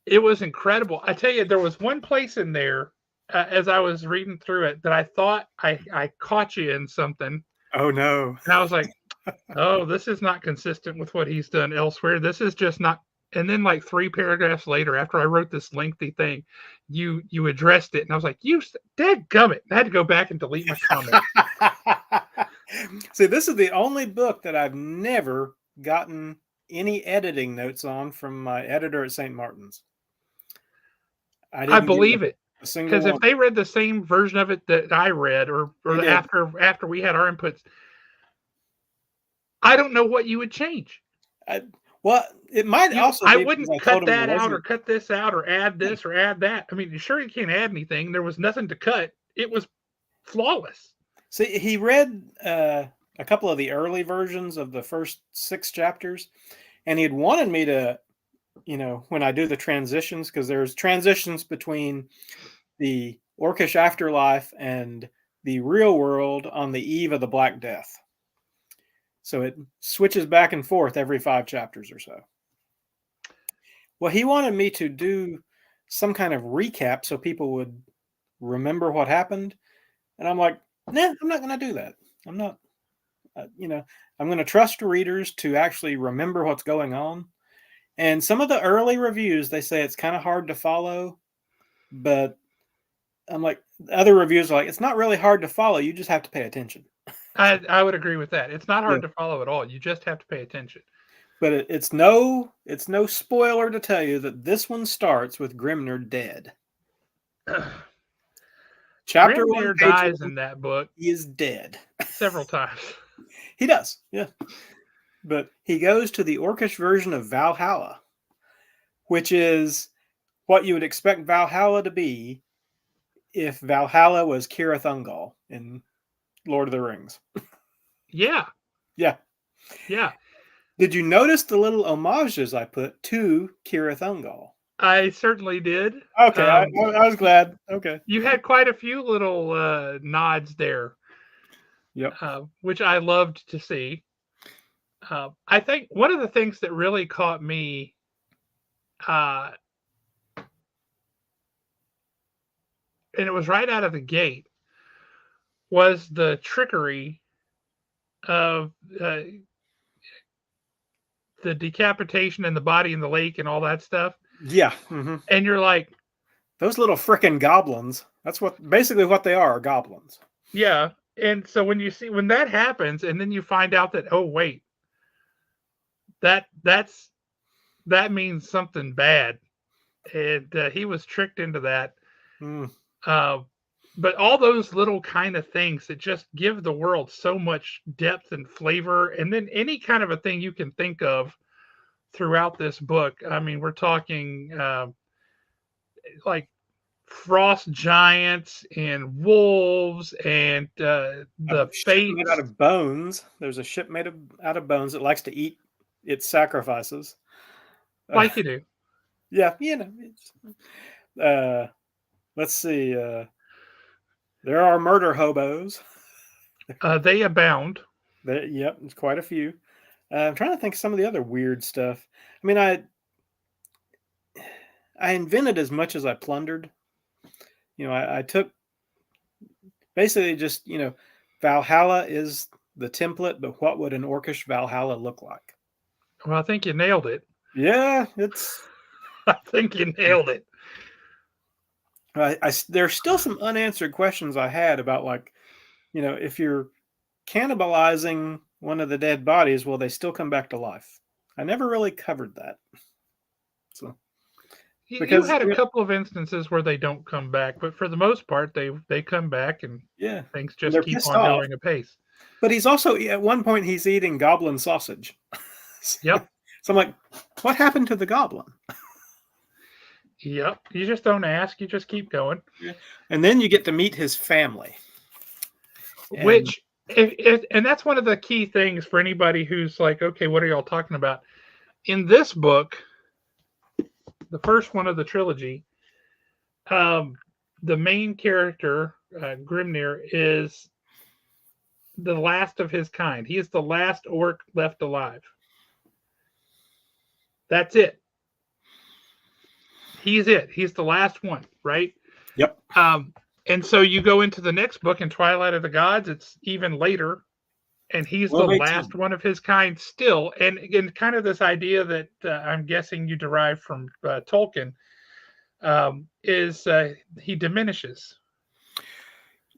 It was incredible. I tell you, there was one place in there as I was reading through it that I thought I caught you in something, Oh no. and I was like, oh, this is not consistent with what he's done elsewhere. This is just not. And then, like 3 paragraphs later, after I wrote this lengthy thing, you addressed it, and I was like, "You, dadgummit!" I had to go back and delete my comment. See, this is the only book that I've never gotten any editing notes on from my editor at St. Martin's. I I didn't get believe it a single because if one. they read the same version of it that I read, They or did. after we had our inputs, I don't know what you would change. Well, it might also I be because wouldn't I told cut him there that out or wasn't. cut this out or add this or add that. I mean, you sure you can't add anything. There was nothing to cut. It was flawless. See, he read a couple of the early versions of the first 6 chapters, and he had wanted me to, when I do the transitions, because there's transitions between the Orcish afterlife and the real world on the eve of the Black Death. So it switches back and forth every 5 chapters or so. Well, he wanted me to do some kind of recap so people would remember what happened. And I'm like, nah, I'm not going to do that. I'm not, I'm going to trust readers to actually remember what's going on. And some of the early reviews, they say it's kind of hard to follow, but I'm like, other reviews are like, it's not really hard to follow. You just have to pay attention. I would agree with that. It's not Yeah. hard to follow at all. You just have to pay attention. But it's no spoiler to tell you that this one starts with Grimnir dead. Chapter 1, Grimnir page dies 1, in that book he is dead. several times. He does, yeah. But he goes to the Orcish version of Valhalla, which is what you would expect Valhalla to be if Valhalla was Cirith Ungol in Lord of the Rings. Yeah, Yeah. yeah. Did you notice the little homages I put to Cirith Ungol? I certainly did. Okay, I Um, was glad. Okay. you had quite a few little nods there, Yep. which I loved to see. I think one of the things that really caught me, uh, and it was right out of the gate, was the trickery of the decapitation and the body in the lake and all that stuff. Yeah. Mm-hmm. And you're like, Those little frickin' goblins. That's basically what they are, goblins. yeah. And so when that happens, and then you find out that, oh wait, that's that means something bad, and he was tricked into that. Mm. Uh, but all those little kind of things that just give the world so much depth and flavor, and then any kind of a thing you can think of throughout this book. I mean, we're talking like frost giants and wolves and A the ship made out fates. of bones. There's a ship made out of bones that likes to eat its sacrifices. Uh, Like you do. yeah, uh, let's see. There are murder hobos. They abound. Yep, there's quite a few. I'm trying to think of some of the other weird stuff. I mean, I invented as much as I plundered. I took basically just Valhalla is the template, but what would an Orcish Valhalla look like? Well, I think you nailed it. Yeah, it's. I think you nailed it. There's still some unanswered questions I had about, like, if you're cannibalizing one of the dead bodies, will they still come back to life? I never really covered that. So You because had a couple of instances where they don't come back, but for the most part, they come back and yeah, things and just they're keep pissed on off. going apace. But he's also at one point he's eating goblin sausage. So Yep. I'm like, what happened to the goblin? Yep. You just don't ask. You just keep going. Yeah. And then you get to meet his family. And Which, and that's one of the key things for anybody who's like, okay, what are y'all talking about? In this book, the first one of the trilogy, the main character, Grimnir, is the last of his kind. He is the last orc left alive. That's it. He's it. He's the last one, right? yep. And so you go into the next book in Twilight of the Gods. It's even later, and he's the 1218. last one of his kind still. And again, kind of this idea that I'm guessing you derive from Tolkien is he diminishes.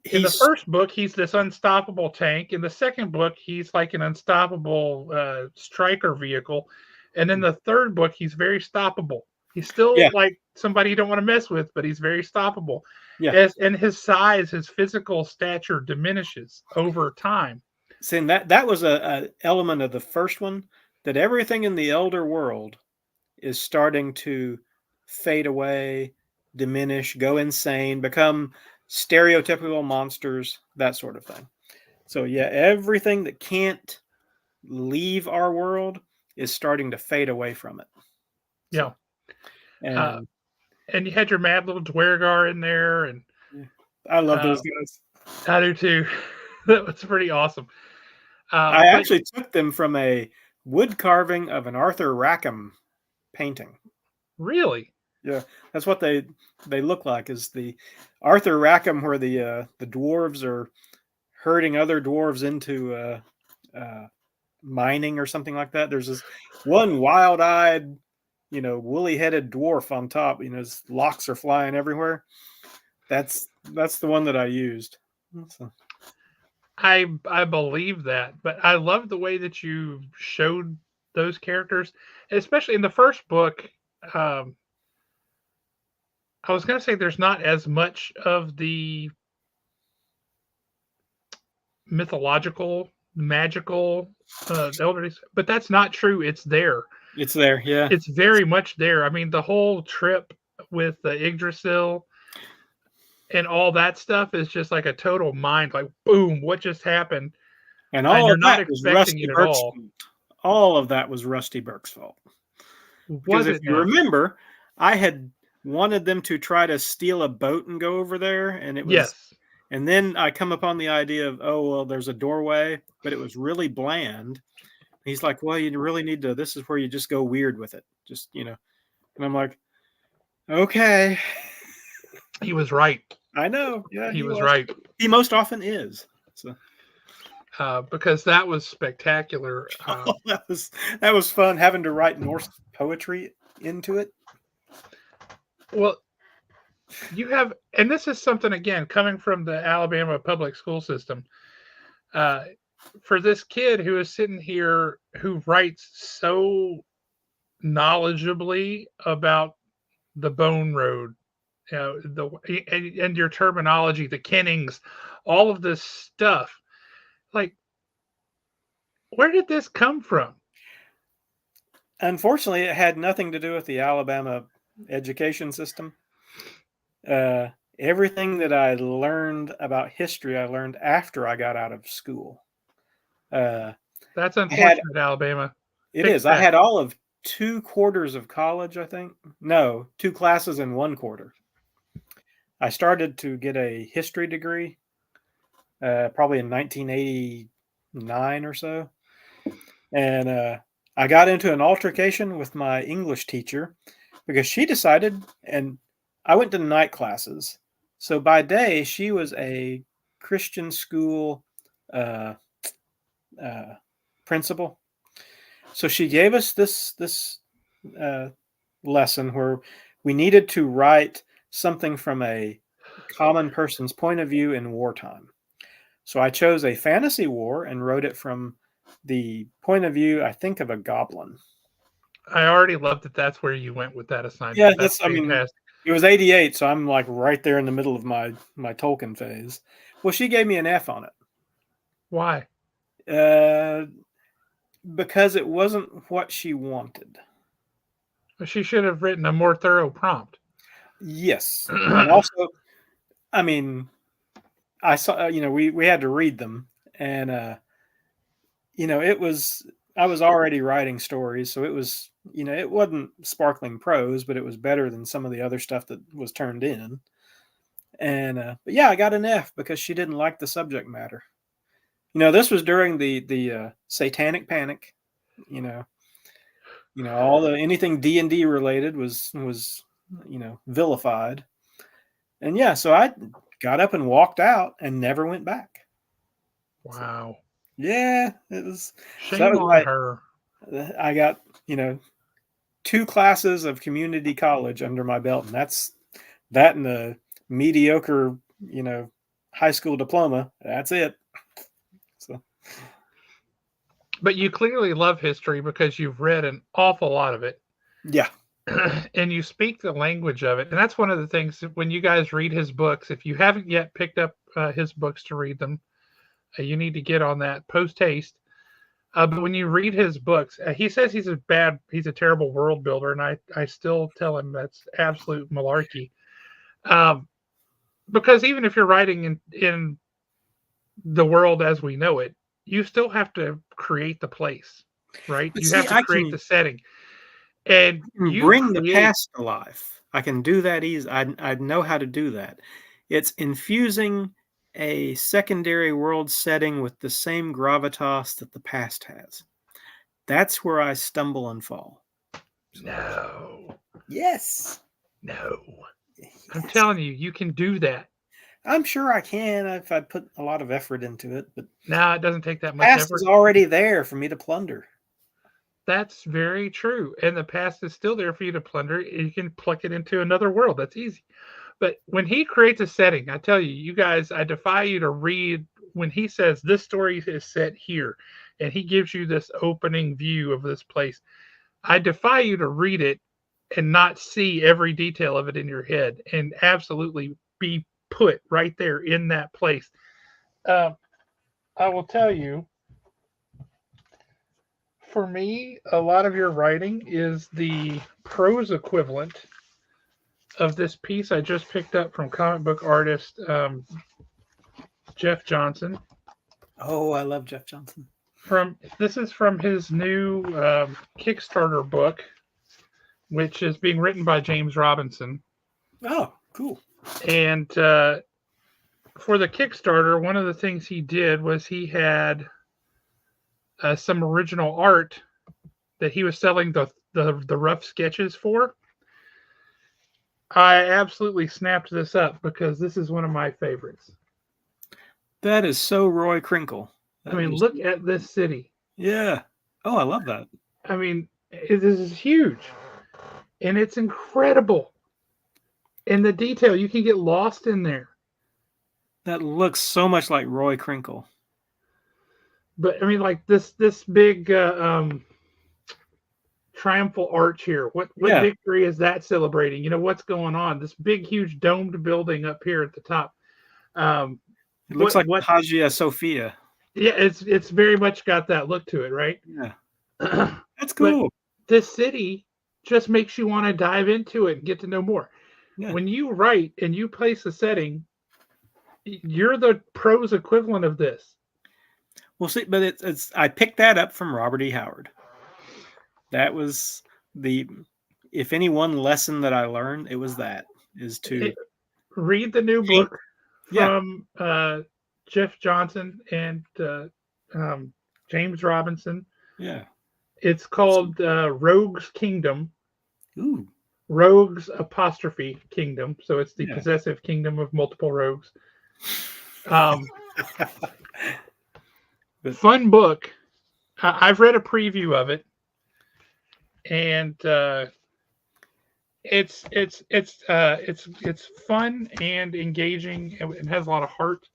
In the He's first book, he's this unstoppable tank. In the second book, he's like an unstoppable striker vehicle. And in the third book, he's very stoppable. He's yeah, still like somebody you don't want to mess with, but he's very stoppable. yeah. And his size, his physical stature diminishes over time. Saying that was a element of the first one, that everything in the elder world is starting to fade away, diminish, go insane, become stereotypical monsters, that sort of thing. So yeah, everything that can't leave our world is starting to fade away from it. Yeah. So and And you had your mad little Dwergar in there, and yeah, I love uh, those guys. I do too. That was pretty awesome. I But actually took them from a wood carving of an Arthur Rackham painting. really, Yeah, that's what they look like. Is the Arthur Rackham where the dwarves are herding other dwarves into mining or something like that. There's this one wild-eyed, woolly-headed dwarf on top. His locks are flying everywhere. That's the one that I used. So, I believe that, but I love the way that you showed those characters, especially in the first book. Um, I was going to say there's not as much of the mythological, magical elders, but that's not true. It's there. It's there, yeah. It's very much there. I mean, the whole trip with the Yggdrasil and all that stuff is just like a total mind, like boom, what just happened? And And all you're of not that was expecting Rusty it at Burke's all. fault. All of that was Rusty Burke's fault. Because Was if it you now? remember, I had wanted them to try to steal a boat and go over there, Yes. and then I come upon the idea of, oh, well, there's a doorway, but it was really bland. He's like, well, you really need to, this is where you just go weird with it. Just, and I'm like, okay. He was right. I know. Yeah, He he was was. right. He most often is. So Because that was spectacular. that was fun having to write Norse poetry into it. Well, you have, and this is something again coming from the Alabama public school system. Uh, for this kid who is sitting here who writes so knowledgeably about the Bone Road, and your terminology, the kennings, all of this stuff, like where did this come from? Unfortunately, it had nothing to do with the Alabama education system. Everything that I learned about history, I learned after I got out of school. That's I had unfortunate, Alabama. it Fix is. I that. had all of 2 quarters of college, I think. No, 2 classes in 1 quarter. I started to get a history degree, probably in 1989 or so, and I got into an altercation with my English teacher because she decided, and I went to night classes. So by day, she was a Christian school uh, principal. So she gave us this uh, lesson where we needed to write something from a common person's point of view in wartime. So I chose a fantasy war and wrote it from the point of view, I think, of a goblin. I already love that that's where you went with that Yeah, assignment. That's I mean, fantastic. it was 88, so I'm like right there in the middle of my Tolkien phase. Well, she gave me an F on Why? it because it wasn't what she wanted. She should have written a more thorough prompt. Yes, and also, I mean, I saw we had to read them, and it was I was already writing stories, so it was it wasn't sparkling prose, but it was better than some of the other stuff that was turned in. And but yeah, I got an F because she didn't like the subject matter. This was during the satanic panic. You know, all the anything D&D related was vilified. And yeah, so I got up and walked out and never went back. Wow. So, yeah, it was. So that Shame was on her. I got 2 classes of community college under my belt, and that's that and the mediocre high school diploma. That's it. So. But you clearly love history because you've read an awful lot of it. Yeah. And you speak the language of it. And that's one of the things that when you guys read his books, if you haven't yet picked up his books to read them, you need to get on that post haste. But when you read his books, he says he's a terrible world builder, and I still tell him that's absolute malarkey. Um, because even if you're writing in the world as we know it, you still have to create the place, right? But You see, have to I create the setting, and can you bring the create. past to life. I can do that easy. I know how to do that. It's infusing a secondary world setting with the same gravitas that the past has. That's where I stumble and fall. So, No, yes. no. I'm Yes. telling you, you can do that. I'm sure I can if I put a lot of effort into it, but No, it doesn't take that much past effort. is already there for me to plunder. That's very true. And the past is still there for you to plunder. You can pluck it into another world. That's easy. But when he creates a setting, I tell you, you guys, I defy you to read when he says this story is set here. and he gives you this opening view of this place. I defy you to read it and not see every detail of it in your head and absolutely be put right there in that place. Uh, I will tell you, for me, a lot of your writing is the prose equivalent of this piece I just picked up from comic book artist Jeff Johnson. Oh, I love Jeff Johnson. This is from his new Kickstarter book, which is being written by James Robinson. Oh, cool. And for the Kickstarter, one of the things he did was he had some original art that he was selling the rough sketches for. I absolutely snapped this up because this is one of my favorites. That is so Roy Crinkle. I mean, look at this city. Yeah. Oh, I love that. I mean, this is huge. And it's incredible. And the detail, you can get lost in there. That looks so much like Roy Crinkle. But I mean, like this big triumphal arch here. What victory is that celebrating? You know, what's going on? This big, huge domed building up here at the top. It looks like Hagia Sophia. Yeah, it's very much got that look to it, right? Yeah. That's cool. But this city just makes you want to dive into it and get to know more. Yeah. When you write and you place a setting, you're the prose equivalent of this. Well, see, but it's I picked that up from Robert E. Howard. That was if any one lesson that I learned, it was that is to read the new book from Jeff Johnson and James Robinson. Yeah. It's called Rogue's Kingdom. Ooh. Rogues apostrophe kingdom. So it's the possessive kingdom of multiple rogues. Fun book. I've read a preview of it, and it's fun and engaging. It has a lot of heart.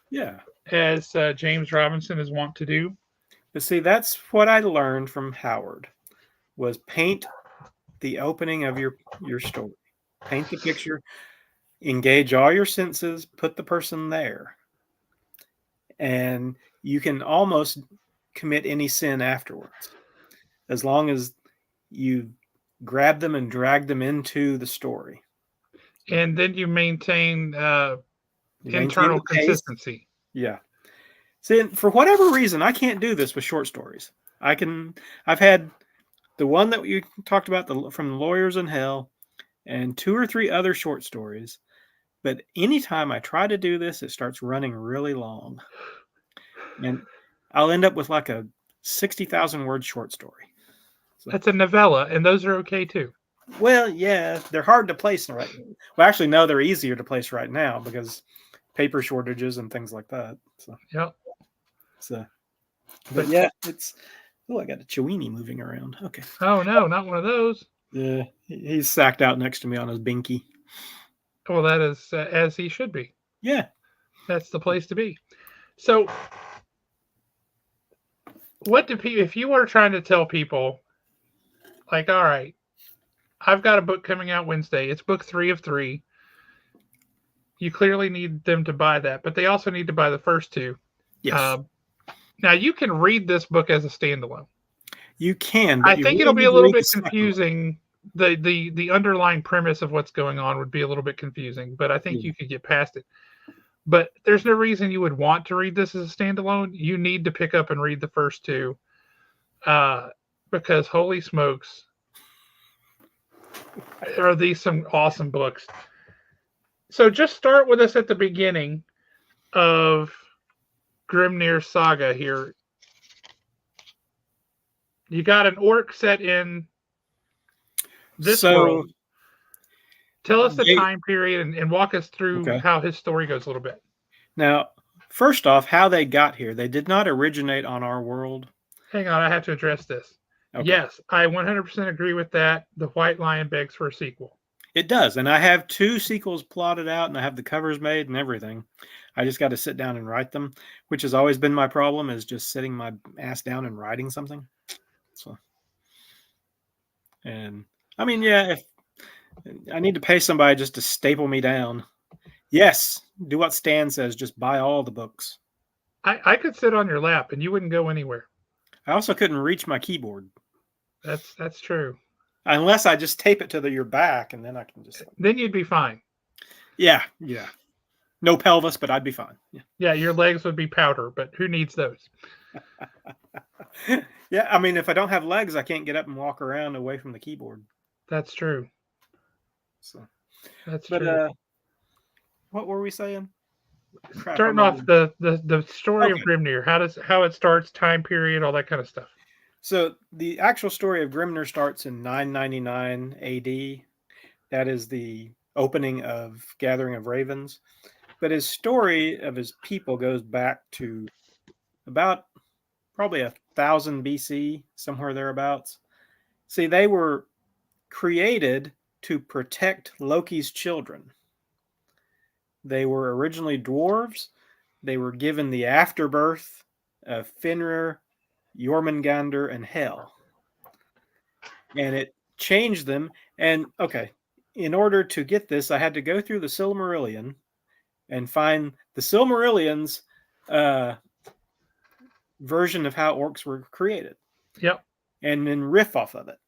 Yeah, as James Robinson is wont to do. But see, that's what I learned from Howard was paint the opening of your story, paint the picture, engage all your senses, put the person there, and you can almost commit any sin afterwards, as long as you grab them and drag them into the story. And then you maintain internal consistency. Yeah. See, for whatever reason, I can't do this with short stories. I've had the one that you talked about from Lawyers in Hell and 2 or 3 other short stories. But anytime I try to do this, it starts running really long. And I'll end up with like a 60,000 word short story. So, that's a novella, and those are okay too. Well, yeah, they're hard to place right now. Well, actually, no, they're easier to place right now because paper shortages and things like that. So, yep. So, but yeah, it's. Oh, I got a Chewini moving around. Okay. Oh no, not one of those. Yeah, he's sacked out next to me on his binky. Well, that is as he should be. Yeah, that's the place to be. So, what do people? If you were trying to tell people, like, all right, I've got a book coming out Wednesday. It's book 3 of 3. You clearly need them to buy that, but they also need to buy the first 2. Yes. Now you can read this book as a standalone. You can. But I think it'll be a little bit confusing. The underlying premise of what's going on would be a little bit confusing, but I think you could get past it. But there's no reason you would want to read this as a standalone. You need to pick up and read the first 2, because holy smokes, are these some awesome books. So just start with us at the beginning of Grimnir's saga here. You got an orc set in this world. Tell us the time period and walk us through how his story goes a little bit. Now, first off, how they got here. They did not originate on our world. Hang on, I have to address this. Okay. Yes, I 100% agree with that. The White Lion begs for a sequel. It does, and I have 2 sequels plotted out, and I have the covers made and everything. I just got to sit down and write them, which has always been my problem, is just sitting my ass down and writing something. So, and I mean, yeah, if I need to pay somebody just to staple me down, yes, do what Stan says, just buy all the books. I could sit on your lap and you wouldn't go anywhere. I also couldn't reach my keyboard That's true. unless I just tape it to your back, and then I can just. Then you'd be fine. Yeah. No pelvis, but I'd be fine. Yeah, your legs would be powder, but who needs those? Yeah, I mean, if I don't have legs, I can't get up and walk around away from the keyboard. That's true. So, That's but true. what were we saying? Crap, Starting off the story of Okay. Grimnir, how it starts, time period, all that kind of stuff. So the actual story of Grimnir starts in 999 AD. That is the opening of Gathering of Ravens. But his story of his people goes back to about probably 1000 BC, somewhere thereabouts. See, they were created to protect Loki's children. They were originally dwarves. They were given the afterbirth of Fenrir, Jormungandr, and Hel. And it changed them. And okay, in order to get this, I had to go through the Silmarillion and find the Silmarillion's version of how orcs were created. Yep. And then riff off of it.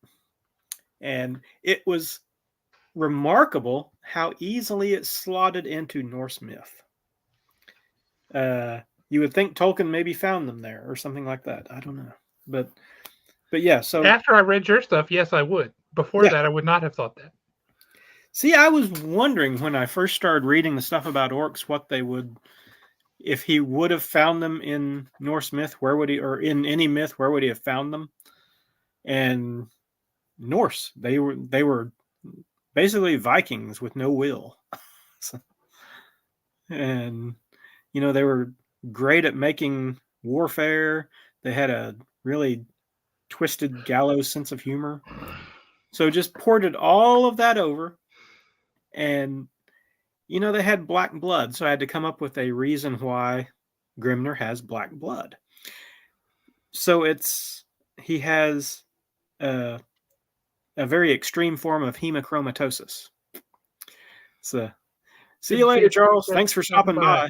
And it was remarkable how easily it slotted into Norse myth. You would think Tolkien maybe found them there or something like that. I don't know. But yeah, so after I read your stuff, yes, I would. Before that, I would not have thought that. See, I was wondering when I first started reading the stuff about orcs, what they would, if he would have found them in Norse myth, where would he, or in any myth, where would he have found them? And Norse, they were basically Vikings with no will. And, you know, they were great at making warfare. They had a really twisted gallows sense of humor. So just ported all of that over. And, you know, they had black blood. So I had to come up with a reason why Grimnir has black blood. So he has a very extreme form of hemochromatosis. So see you later, Charles. Thanks for stopping by.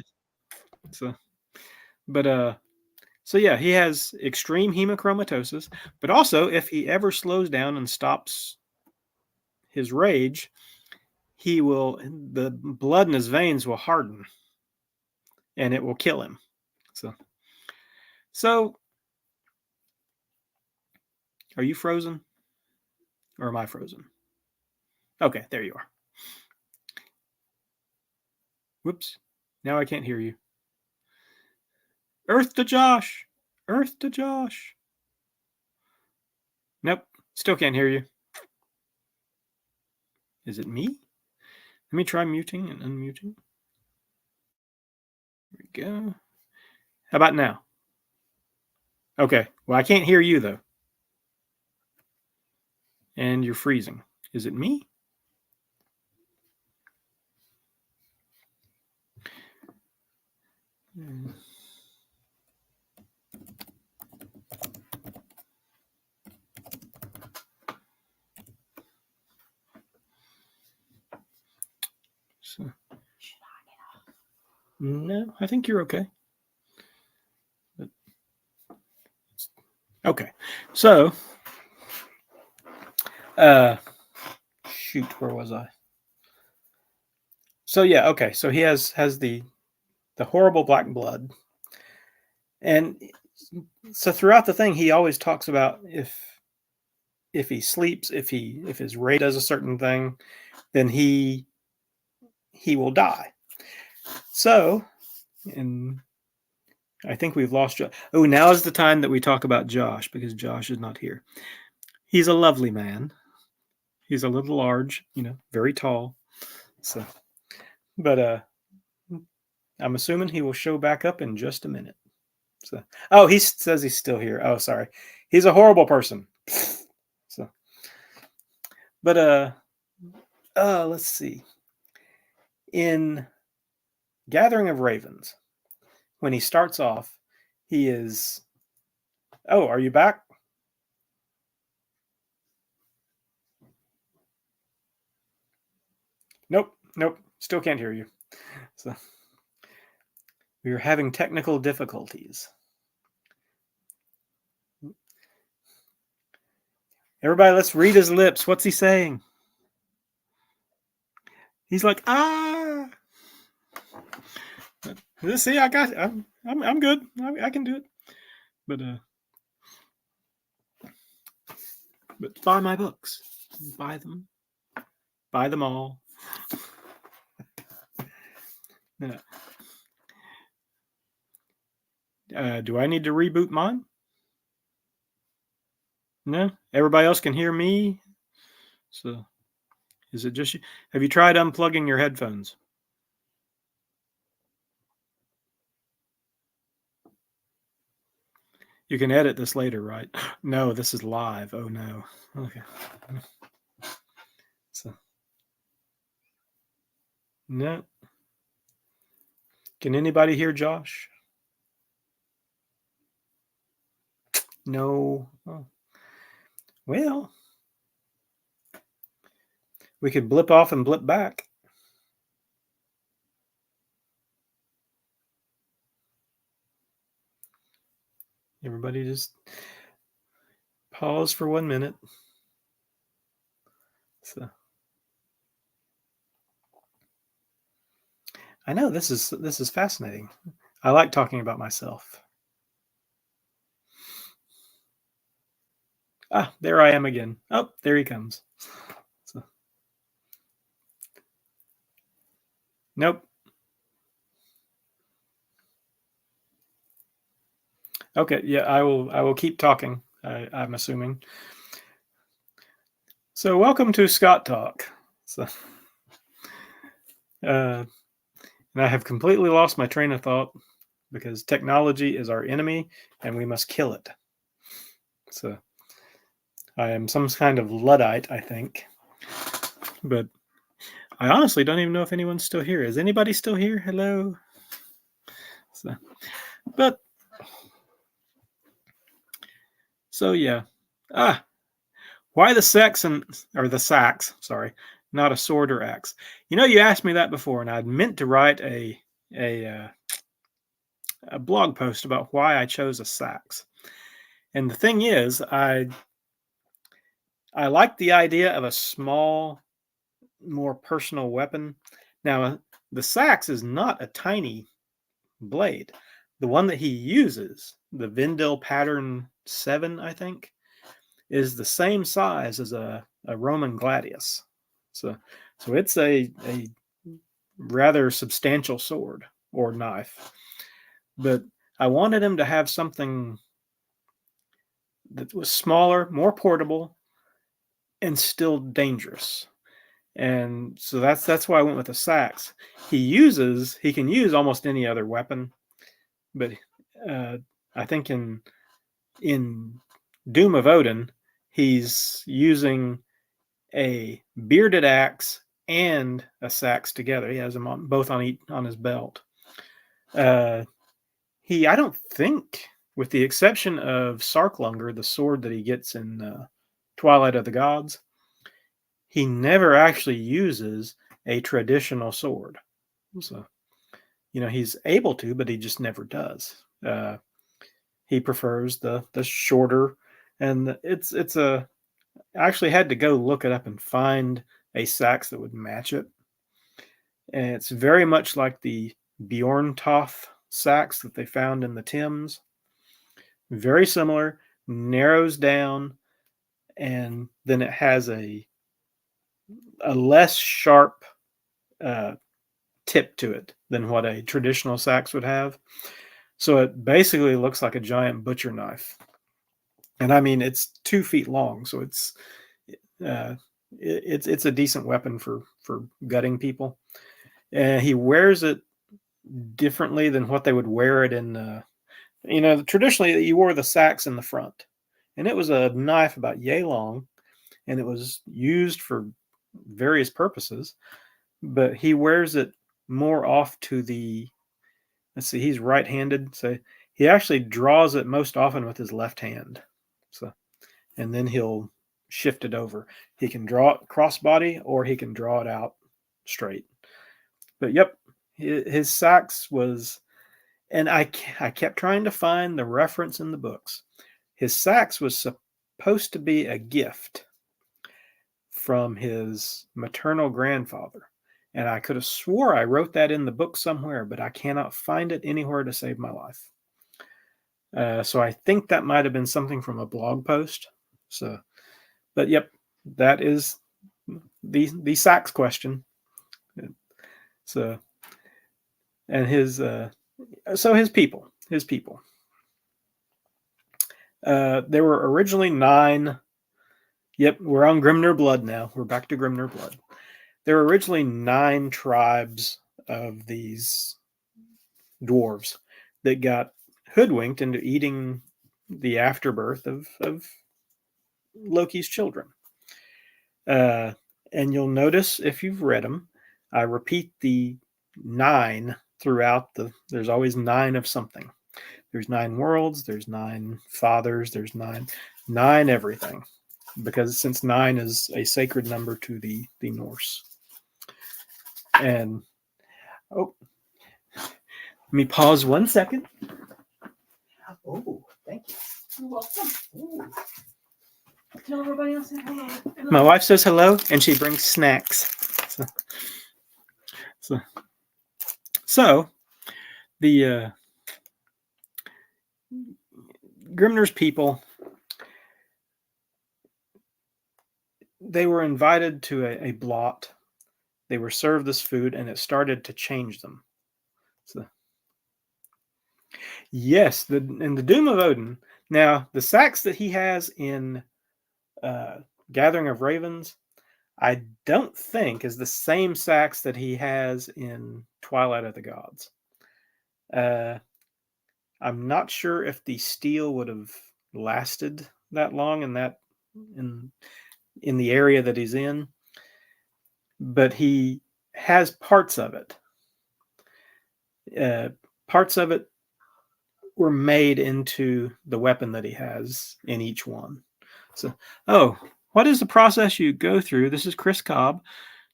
So yeah, he has extreme hemochromatosis, but also if he ever slows down and stops his rage, the blood in his veins will harden and it will kill him. So are you frozen? Or am I frozen? Okay, there you are. Whoops. Now I can't hear you. Earth to Josh. Earth to Josh. Nope. Still can't hear you. Is it me? Let me try muting and unmuting. There we go. How about now? Okay. Well, I can't hear you, though. And you're freezing. Is it me? So, no, I think you're okay. Okay. So, shoot, where was I? So yeah, okay. So he has the horrible black blood. And so throughout the thing, he always talks about if he sleeps, if his rage does a certain thing, then he will die. So, and I think we've lost Josh. Oh, now is the time that we talk about Josh, because Josh is not here. He's a lovely man. He's a little large, you know, very tall. So, but I'm assuming he will show back up in just a minute. So, oh, he says he's still here. Oh, sorry. He's a horrible person. So, but Let's see. In Gathering of Ravens, when he starts off, he is. Oh, are you back? Nope. Still can't hear you. So we are having technical difficulties. Everybody, let's read his lips. What's he saying? He's like, ah. See, I got. I'm good. I can do it. But buy my books. Buy them. Buy them all. Do I need to reboot mine? No? Everybody else can hear me? So, is it just you? Have you tried unplugging your headphones? You can edit this later, right? No, this is live. Oh, no. Okay. So, no. Can anybody hear Josh? No. Oh. Well, we could blip off and blip back. Everybody just pause for 1 minute. So I know this is fascinating. I like talking about myself. Ah, there I am again. Oh, there he comes. So, nope. Okay, yeah, I will keep talking. I'm assuming. So welcome to Scott Talk. So, and I have completely lost my train of thought because technology is our enemy and we must kill it. So I am some kind of Luddite, I think. But I honestly don't even know if anyone's still here. Is anybody still here? Hello? So yeah. Why the sax, sorry, not a sword or axe? You know, you asked me that before, and I'd meant to write a blog post about why I chose a sax. And the thing is, I like the idea of a small, more personal weapon. Now, the sax is not a tiny blade. The one that he uses, the Vendel Pattern 7, I think, is the same size as a Roman gladius. So it's a rather substantial sword or knife. But I wanted him to have something that was smaller, more portable, and still dangerous. And so that's why I went with the sax. He can use almost any other weapon, but I think in Doom of Odin, he's using a bearded axe and a sax together. He has them both on his belt. I don't think, with the exception of Sarklungar, the sword that he gets in Twilight of the Gods, he never actually uses a traditional sword. So, he's able to, but he just never does. He prefers the shorter, and I actually had to go look it up and find a sax that would match it. And it's very much like the Bjorntoth sax that they found in the Thames. Very similar, narrows down, and then it has a less sharp tip to it than what a traditional sax would have. So it basically looks like a giant butcher knife. And I mean, it's 2 feet long, so it's a decent weapon for gutting people. And he wears it differently than what they would wear it in. Traditionally you wore the sax in the front, and it was a knife about yay long, and it was used for various purposes, but he wears it more off to the, let's see, he's right-handed, so he actually draws it most often with his left hand. So, and then he'll shift it over. He can draw it crossbody or he can draw it out straight. But yep, his sax was, and I kept trying to find the reference in the books. His sax was supposed to be a gift from his maternal grandfather. And I could have swore I wrote that in the book somewhere, but I cannot find it anywhere to save my life. So I think that might have been something from a blog post. So, but yep, that is the sax question. So, and his people. There were originally 9. Yep, we're on Grimner Blood now. We're back to Grimner Blood. There were originally 9 tribes of these dwarves that got hoodwinked into eating the afterbirth of Loki's children. And you'll notice if you've read them, I repeat the 9 throughout there's always 9 of something. There's 9 worlds, there's 9 fathers, there's 9 everything. Because since 9 is a sacred number to the Norse. And let me pause 1 second. Oh, thank you. You're welcome. Ooh. Tell everybody else hello. My wife says hello, and she brings snacks. So the Grimner's people, they were invited to a blot. They were served this food, and it started to change them. So, yes, in the Doom of Odin. Now, the sax that he has in Gathering of Ravens, I don't think is the same sax that he has in Twilight of the Gods. I'm not sure if the steel would have lasted that long in the area that he's in, but he has parts of it. Parts of it were made into the weapon that he has in each one. So, what is the process you go through? This is Chris Cobb,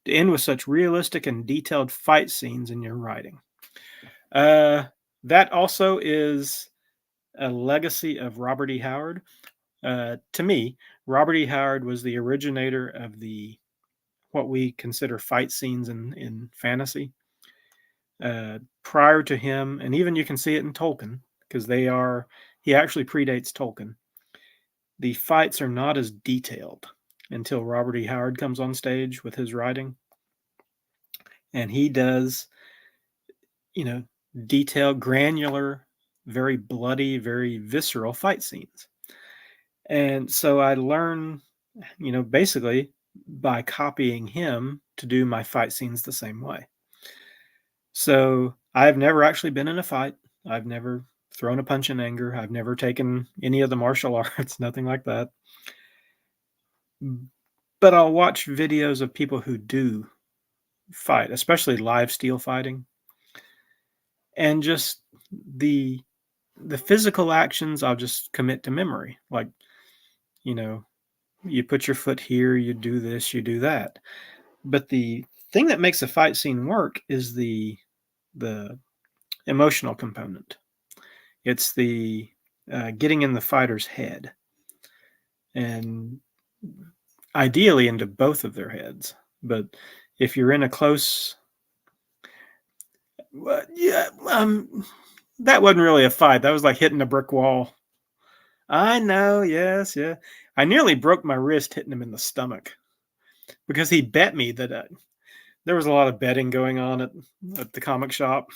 to end with such realistic and detailed fight scenes in your writing. That also is a legacy of Robert E. Howard. To me, Robert E. Howard was the originator of what we consider fight scenes in fantasy. Prior to him, and even you can see it in Tolkien, because he actually predates Tolkien. The fights are not as detailed until Robert E. Howard comes on stage with his writing. And he does, detailed, granular, very bloody, very visceral fight scenes. And so I learned, basically by copying him to do my fight scenes the same way. So I've never actually been in a fight. I've never thrown a punch in anger. I've never taken any of the martial arts, nothing like that. But I'll watch videos of people who do fight, especially live steel fighting. And just the physical actions, I'll just commit to memory. Like, you put your foot here, you do this, you do that. But the thing that makes a fight scene work is the emotional component. It's the getting in the fighter's head, and ideally into both of their heads. But if you're in a close, that wasn't really a fight. That was like hitting a brick wall. I know, yes, yeah. I nearly broke my wrist hitting him in the stomach because he bet me that there was a lot of betting going on at the comic shop.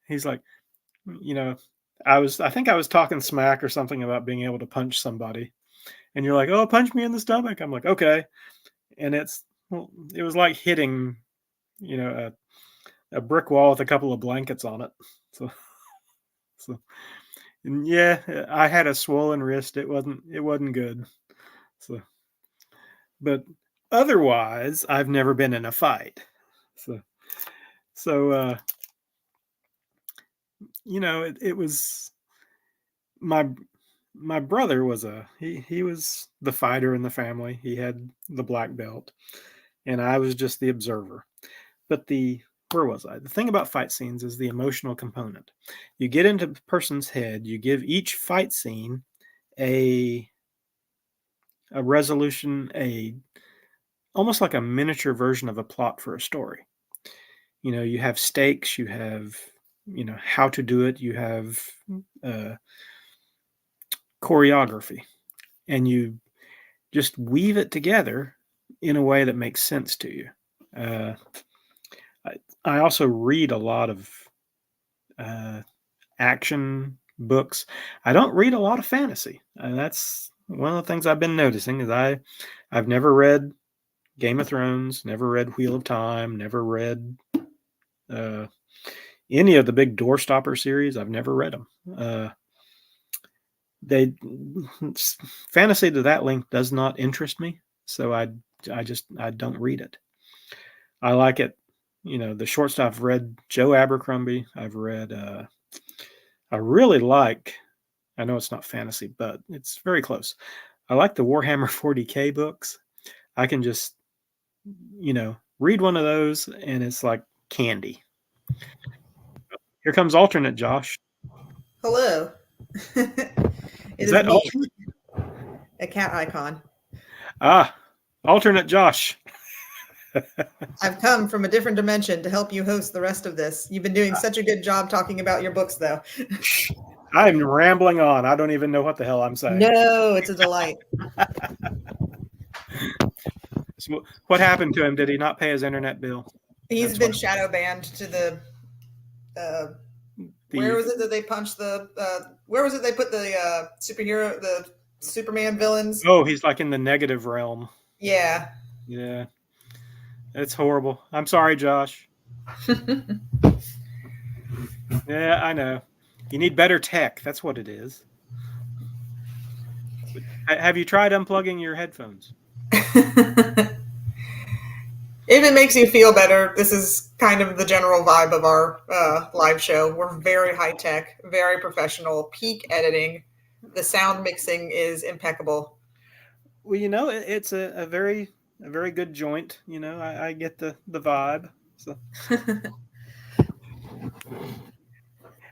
He's like, I think I was talking smack or something about being able to punch somebody. And you're like, oh, punch me in the stomach. I'm like, okay. And it was like hitting, a brick wall with a couple of blankets on it. So and yeah, I had a swollen wrist. It wasn't good. So, but otherwise, I've never been in a fight. So it was my brother was he was the fighter in the family. He had the black belt, and I was just the observer. But where was I? The thing about fight scenes is the emotional component. You get into the person's head, you give each fight scene a resolution, almost like a miniature version of a plot for a story. You have stakes, you have how to do it, you have uh, choreography, and you just weave it together in a way that makes sense to you. Uh, I also read a lot of action books. I don't read a lot of fantasy. That's one of the things I've been noticing is I've never read Game of Thrones, never read Wheel of Time, never read any of the big Doorstopper series. I've never read them. They fantasy to that length does not interest me, so I don't read it. I like it. The short stuff. I've read Joe Abercrombie. I've read. I really like. I know it's not fantasy, but it's very close. I like the Warhammer 40K books. I can just, read one of those, and it's like candy. Here comes alternate Josh. Hello. It Is is that me, alternate? a cat icon. Alternate Josh. I've come from a different dimension to help you host the rest of this. You've been doing such a good job talking about your books, though. I'm rambling on. I don't even know what the hell I'm saying. No, it's a delight. So what happened to him? Did he not pay his internet bill? He's been shadow banned to the. Where was it that they punched the? Where was it they put the superhero, the Superman villains? Oh, he's like in the negative realm. Yeah. Yeah. It's horrible. I'm sorry, Josh. Yeah, I know. You need better tech. That's what it is. Have you tried unplugging your headphones? If it makes you feel better, this is kind of the general vibe of our live show. We're very high tech, very professional, peak editing. The sound mixing is impeccable. Well, it's a very good joint. I get the vibe. So.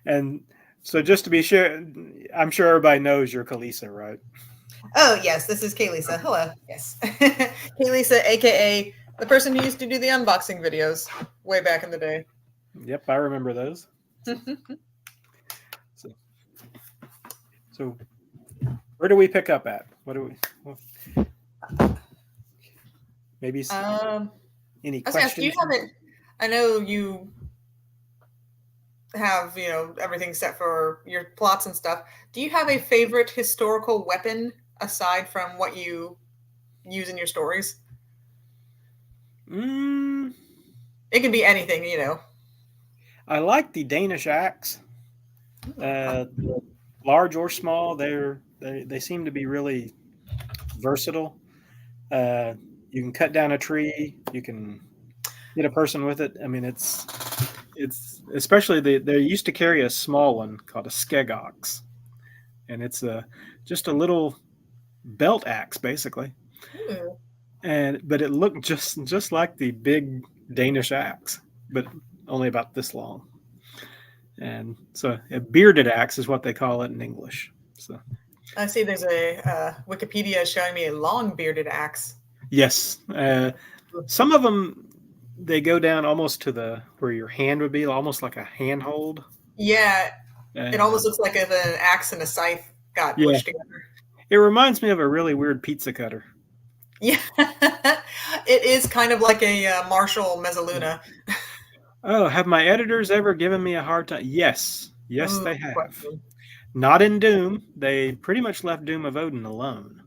And so, just to be sure, I'm sure everybody knows you're Kalisa, right? Oh yes, this is Kaylisa. Hello. Yes, Kaylisa, aka the person who used to do the unboxing videos way back in the day. Yep, I remember those. So where do we pick up at? What do we? Maybe any questions? Do you have it? I know you have everything set for your plots and stuff. Do you have a favorite historical weapon aside from what you use in your stories? It can be anything, I like the Danish axe. Large or small, they seem to be really versatile. You can cut down a tree. You can hit a person with it. I mean, it's especially they used to carry a small one called a skegox, and it's just a little belt axe basically. But it looked just like the big Danish axe, but only about this long. And so a bearded axe is what they call it in English. So I see there's a Wikipedia showing me a long bearded axe. Yes, some of them they go down almost to where your hand would be, almost like a handhold. Yeah, it almost looks like if an axe and a scythe got pushed together. It reminds me of a really weird pizza cutter. Yeah, it is kind of like a Marshall Mezzaluna. Oh, have my editors ever given me a hard time? Yes, they have. Not in Doom. They pretty much left Doom of Odin alone.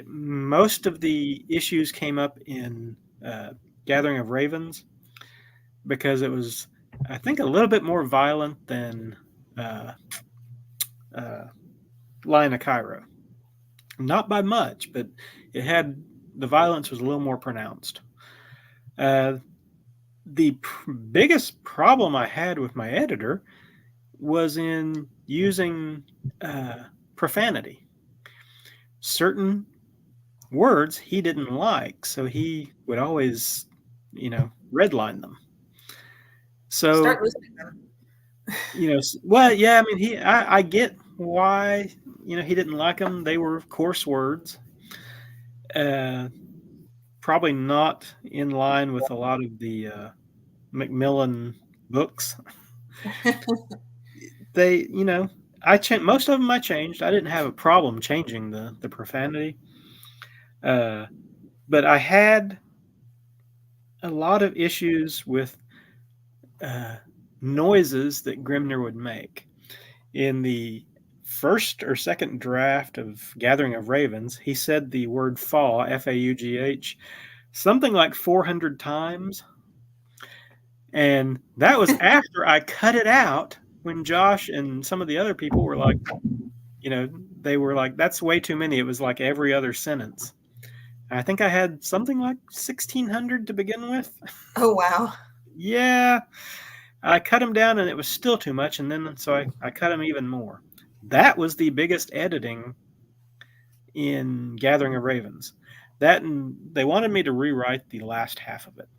Most of the issues came up in Gathering of Ravens because it was, I think, a little bit more violent than Lion of Cairo. Not by much, but it had the violence was a little more pronounced. The biggest problem I had with my editor was in using profanity. Certain words he didn't like, so he would always, redline them. So Start listening then. well, yeah, I mean, I get why, he didn't like them. They were coarse words. Probably not in line with a lot of the Macmillan books. They, most of them I changed. I didn't have a problem changing the profanity. But I had a lot of issues with noises that Grimner would make. In the first or second draft of Gathering of Ravens, he said the word faugh, F-A-U-G-H, something like 400 times. And that was after I cut it out when Josh and some of the other people were like, they were like, that's way too many. It was like every other sentence. I think I had something like 1,600 to begin with. Oh, wow. Yeah. I cut them down and it was still too much. And then so I cut them even more. That was the biggest editing in Gathering of Ravens. That, and they wanted me to rewrite the last half of it.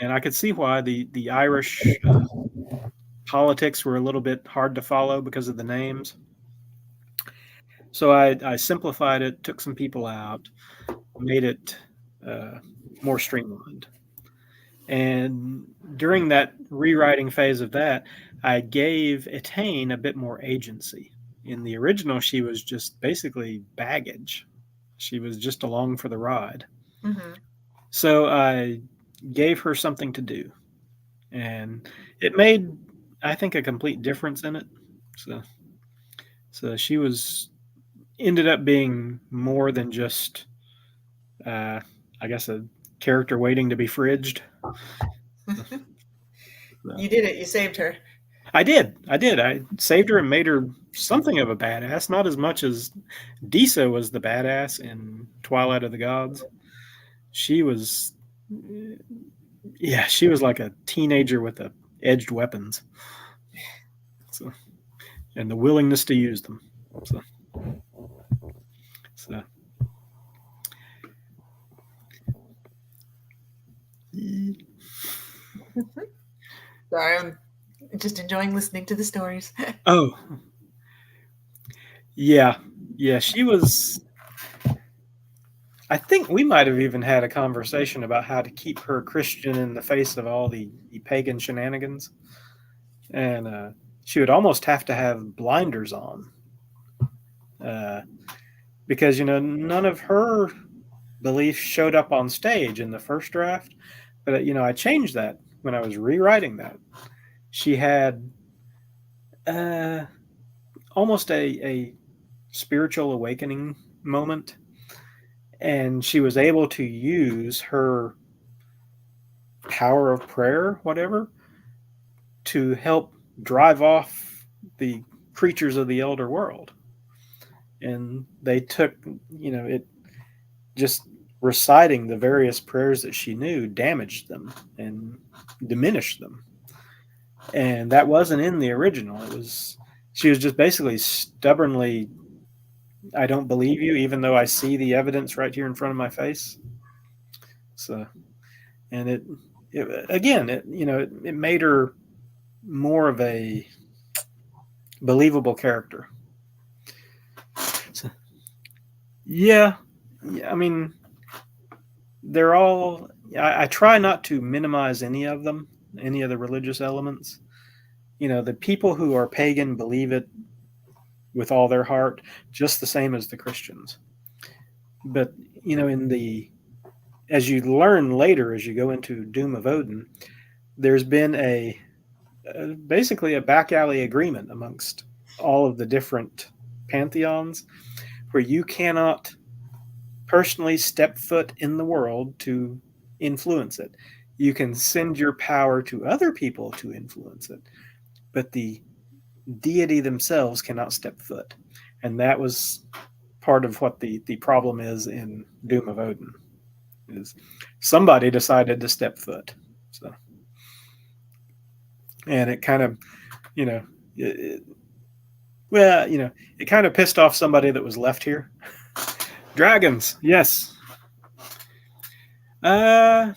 And I could see why the Irish politics were a little bit hard to follow because of the names. So I simplified it, took some people out, made it more streamlined. And during that rewriting phase of that, I gave Etain a bit more agency. In the original, she was just basically baggage. She was just along for the ride. Mm-hmm. So I gave her something to do. And it made, I think, a complete difference in it. So she ended up being more than just, I guess, a character waiting to be fridged. You did it. You saved her. I did. I saved her and made her something of a badass. Not as much as Disa was the badass in Twilight of the Gods. She was, she was like a teenager with edged weapons. So, and the willingness to use them. So. Sorry, I'm just enjoying listening to the stories. Oh. Yeah, she was. I think we might have even had a conversation about how to keep her Christian in the face of all the pagan shenanigans. And she would almost have to have blinders on. Because, none of her beliefs showed up on stage in the first draft. But, I changed that when I was rewriting that. She had almost a spiritual awakening moment. And she was able to use her power of prayer, whatever, to help drive off the creatures of the elder world. And they took, it just reciting the various prayers that she knew damaged them and diminished them. And that wasn't in the original. She was just basically stubbornly, I don't believe you, even though I see the evidence right here in front of my face. So, and it made her more of a believable character. So, yeah, I mean, they're all. I try not to minimize any of them, any of the religious elements. The people who are pagan believe it with all their heart, just the same as the Christians. But, as you learn later, as you go into Doom of Odin, there's been basically a back alley agreement amongst all of the different pantheons where you cannot personally step foot in the world to influence it. You can send your power to other people to influence it, but the deity themselves cannot step foot. And that was part of what the problem is in Doom of Odin. Is somebody decided to step foot. So, and it kind of, you know, it kind of pissed off somebody that was left here. Dragons, yes. That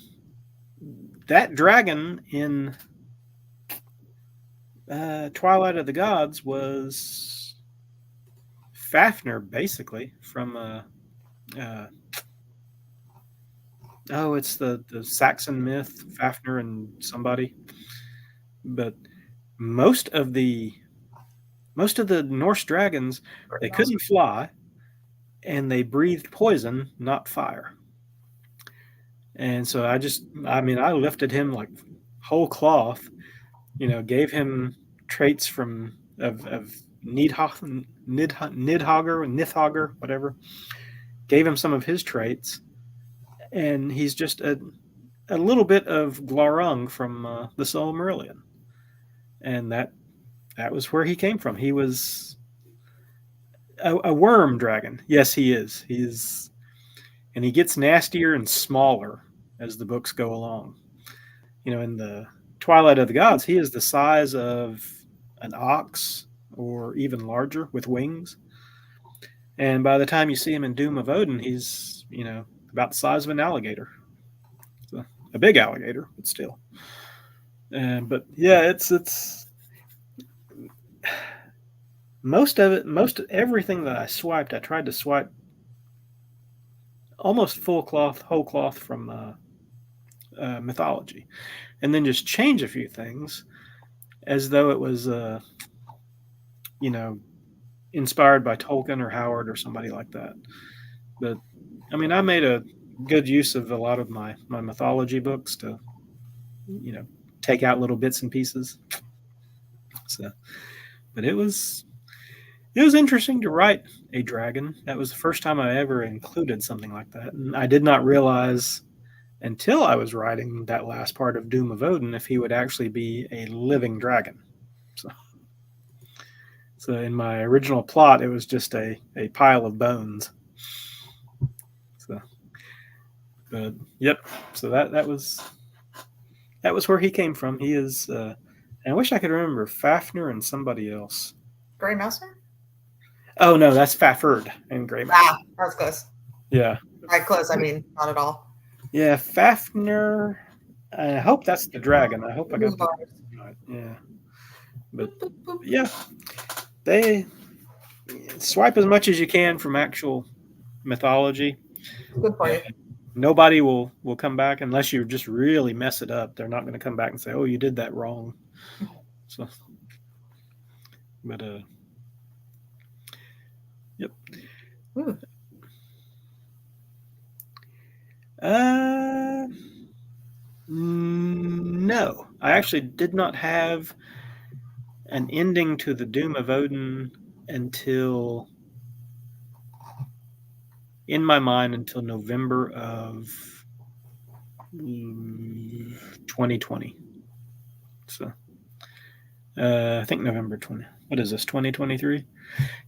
dragon in Twilight of the Gods was Fafnir, basically, from it's the Saxon myth, Fafnir and somebody. But most of the Norse dragons, they couldn't fly, and they breathed poison, not fire. And so I lifted him like whole cloth, gave him traits of Nidhogger, whatever. Gave him some of his traits, and he's just a little bit of Glaurung from the Silmarillion, and that was where he came from. He was a worm dragon. Yes, he is. And he gets nastier and smaller as the books go along. In the Twilight of the Gods, he is the size of an ox or even larger with wings. And by the time you see him in Doom of Odin, he's, about the size of an alligator. So, a big alligator, but still. But yeah, it's most of everything that I swiped, I tried to swipe almost whole cloth from mythology, and then just change a few things as though it was, inspired by Tolkien or Howard or somebody like that. But I made a good use of a lot of my mythology books to, take out little bits and pieces. So, but it was interesting to write a dragon. That was the first time I ever included something like that, and I did not realize until I was writing that last part of Doom of Odin if he would actually be a living dragon. So in my original plot, it was just a pile of bones. So, but yep. So that was where he came from. He is. And I wish I could remember Fafnir and somebody else. Grey Mouser? Oh no, that's Fafhrd and Grey Mouser. Ah, that was close. Yeah. Right, close. I mean, not at all. Yeah, Fafnir. I hope that's the dragon. I hope I got that right. Yeah. But yeah, they swipe as much as you can from actual mythology. Good for you. Nobody will come back unless you just really mess it up. They're not going to come back and say, "Oh, you did that wrong." So, but yep. Ooh. No, I actually did not have an ending to the Doom of Odin until, in my mind, until November of 2020. So, I think November 20. What is this, 2023?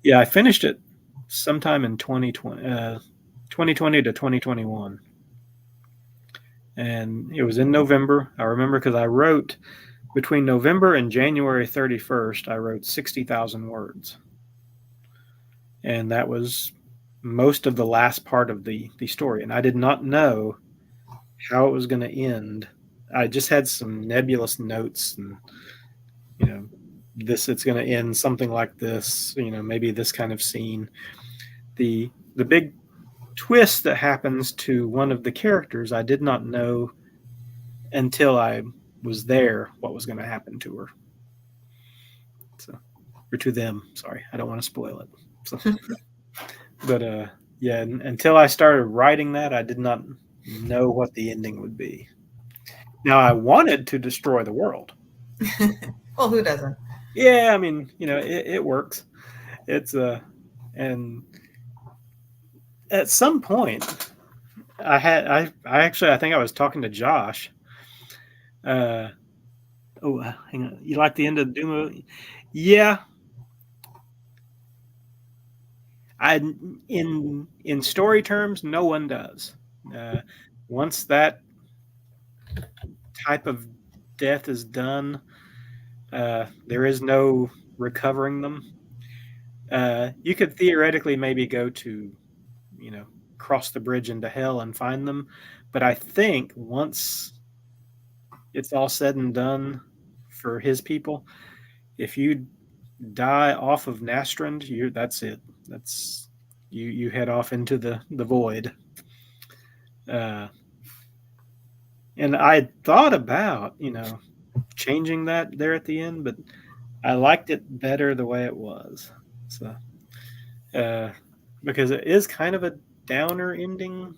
Yeah, I finished it sometime in 2020 to 2021. And it was in November. I remember because I wrote between November and January 31st, I wrote 60,000 words. And that was most of the last part of the story. And I did not know how it was going to end. I just had some nebulous notes and, it's going to end something like this, maybe this kind of scene. The big twist that happens to one of the characters, I did not know until I was there what was going to happen to her. So, or to them. Sorry, I don't want to spoil it. So, but yeah, until I started writing that, I did not know what the ending would be. Now, I wanted to destroy the world. Well, who doesn't? Yeah, it works. It's and at some point, I think I was talking to Josh. Hang on. You like the end of Doom? Yeah. In story terms, no one does. Once that type of death is done, there is no recovering them. You could theoretically maybe go to, cross the bridge into hell and find them, but I think once it's all said and done for his people, if you die off of Nastrand, that's it. That's you head off into the void. And I thought about, changing that there at the end, but I liked it better the way it was. So, because it is kind of a downer ending,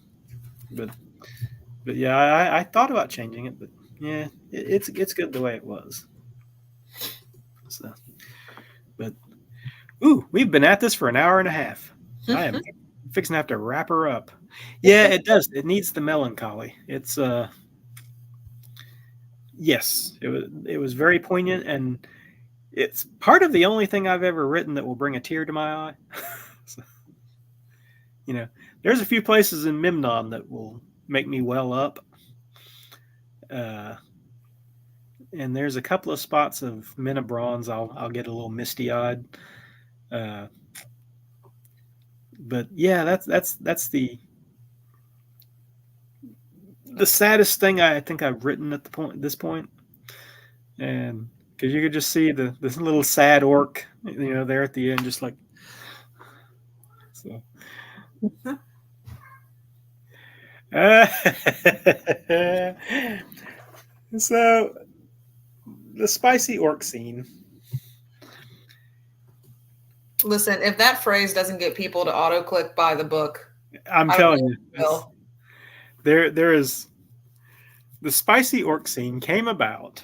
but yeah, I thought about changing it, but yeah, it's good the way it was. So, but we've been at this for an hour and a half. I am fixing to have to wrap her up. Yeah, it does. It needs the melancholy. It's yes, it was very poignant, and it's part of the only thing I've ever written that will bring a tear to my eye. So, there's a few places in Memnon that will make me well up. And there's a couple of spots of Men of Bronze I'll get a little misty eyed. But yeah, that's the saddest thing I think I've written at this point, and because you could just see this little sad orc, there at the end, just like so. So the spicy orc scene. Listen, if that phrase doesn't get people to auto-click buy the book, I'm telling you, there is the spicy orc scene came about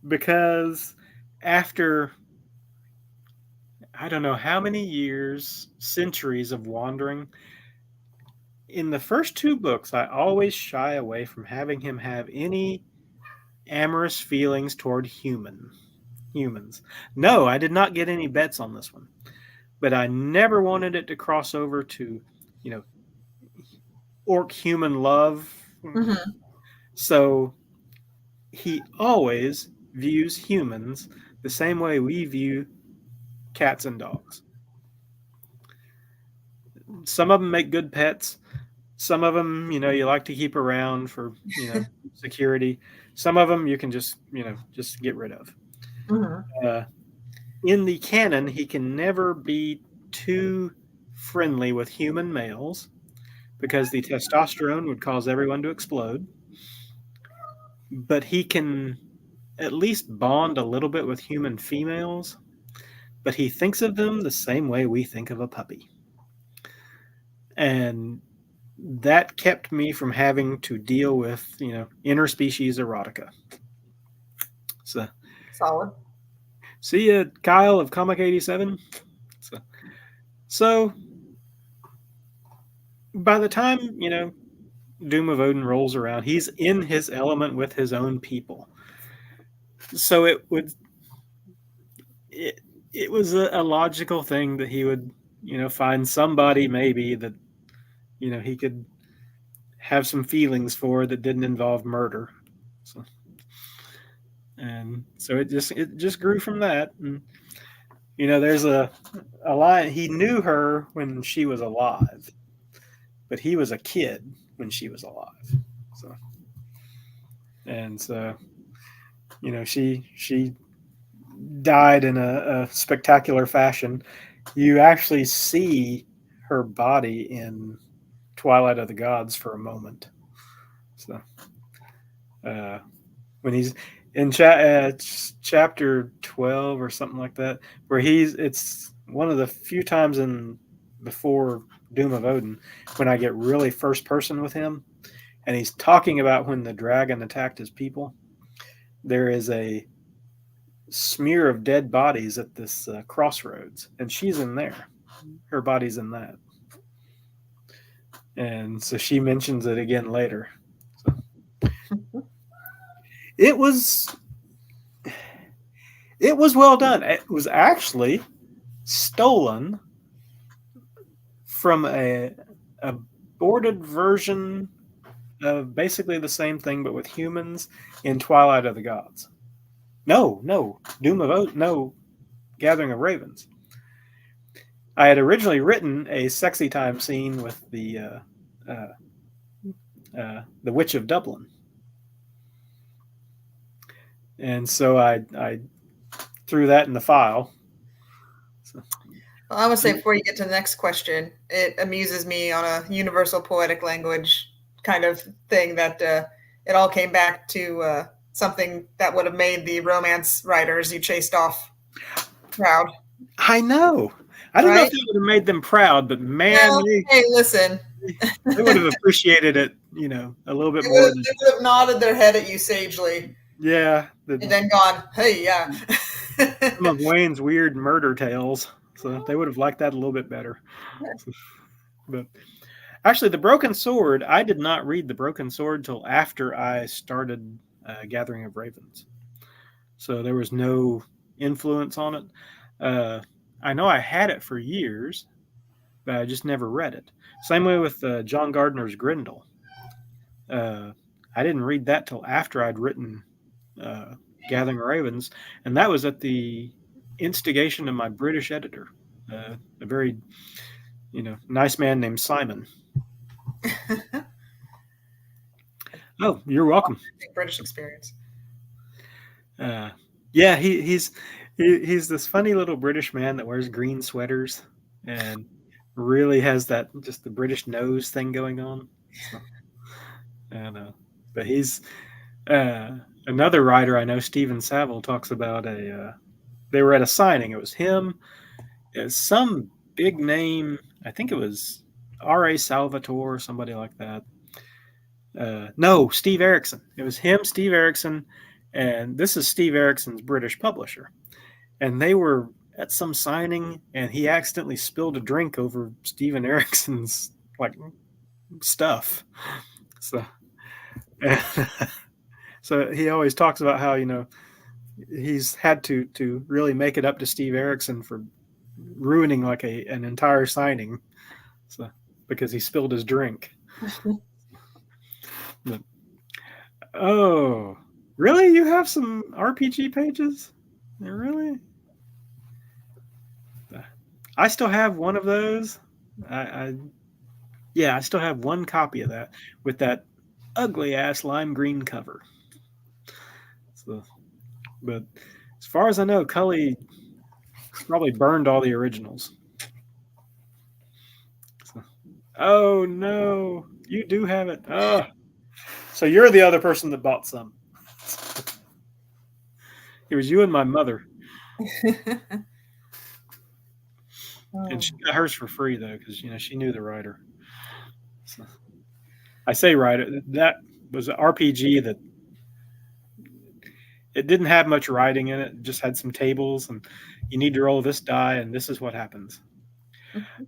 because after I don't know how many years, centuries of wandering, in the first two books, I always shy away from having him have any amorous feelings toward humans. No, I did not get any bets on this one, but I never wanted it to cross over to, orc human love. Mm-hmm. So he always views humans the same way we view cats and dogs. Some of them make good pets. Some of them, you like to keep around for, security. Some of them you can just get rid of. Mm-hmm. In the canon, he can never be too friendly with human males because the testosterone would cause everyone to explode. But he can at least bond a little bit with human females, but he thinks of them the same way we think of a puppy. And that kept me from having to deal with, interspecies erotica. So solid. See you, Kyle of Comic 87. So by the time, Doom of Odin rolls around, he's in his element with his own people. So it was a logical thing that he would, find somebody maybe that, he could have some feelings for that didn't involve murder. And so it just grew from that. And, there's a line. He knew her when she was alive, but he was a kid when she was alive. So she died in a spectacular fashion. You actually see her body in Twilight of the Gods for a moment. So when he's in chapter 12 or something like that, where it's one of the few times before Doom of Odin when I get really first person with him, and he's talking about when the dragon attacked his people. There is a smear of dead bodies at this crossroads, and she's in there. Her body's in that. And so she mentions it again later. So it was well done. It was actually stolen from a boarded version of basically the same thing, but with humans in Twilight of the Gods. No, Doom of Odin, no, Gathering of Ravens. I had originally written a sexy time scene with the Witch of Dublin, and so I threw that in the file. So. Well, I would say before you get to the next question, it amuses me on a universal poetic language kind of thing that it all came back to something that would have made the romance writers you chased off proud. I know. I don't know if it would have made them proud, but man, well, hey, listen. They would have appreciated it, a little bit more. They would have nodded their head at you sagely. Yeah. And then gone, hey, yeah. Some of Wayne's weird murder tales. So they would have liked that a little bit better. But actually, the Broken Sword, I did not read the Broken Sword till after I started Gathering of Ravens. So there was no influence on it. I know I had it for years, but I just never read it. Same way with John Gardner's Grendel. I didn't read that till after I'd written Gathering of Ravens, and that was at the instigation of my British editor, a very, nice man named Simon. Oh, you're welcome. British experience. Yeah, he's this funny little British man that wears green sweaters and really has that just the British nose thing going on. So, but he's another writer I know, Stephen Saville, talks about they were at a signing. It was him, some big name. I think it was R.A. Salvatore or somebody like that. No, Steve Erickson. It was him, Steve Erickson, and this is Steve Erickson's British publisher. And they were at some signing, and he accidentally spilled a drink over Steven Erickson's stuff. So he always talks about how he's had to really make it up to Steve Erickson for ruining an entire signing, so because he spilled his drink. But, oh, really? You have some RPG pages? Really? I still have one of those. I still have one copy of that with that ugly ass lime green cover. So, but as far as I know, Cully probably burned all the originals. So, oh no, you do have it. Oh, so you're the other person that bought some. It was you and my mother. And she got hers for free though, because she knew the writer. So, I say writer. That was an RPG that it didn't have much writing in it. It just had some tables, and you need to roll this die, and this is what happens.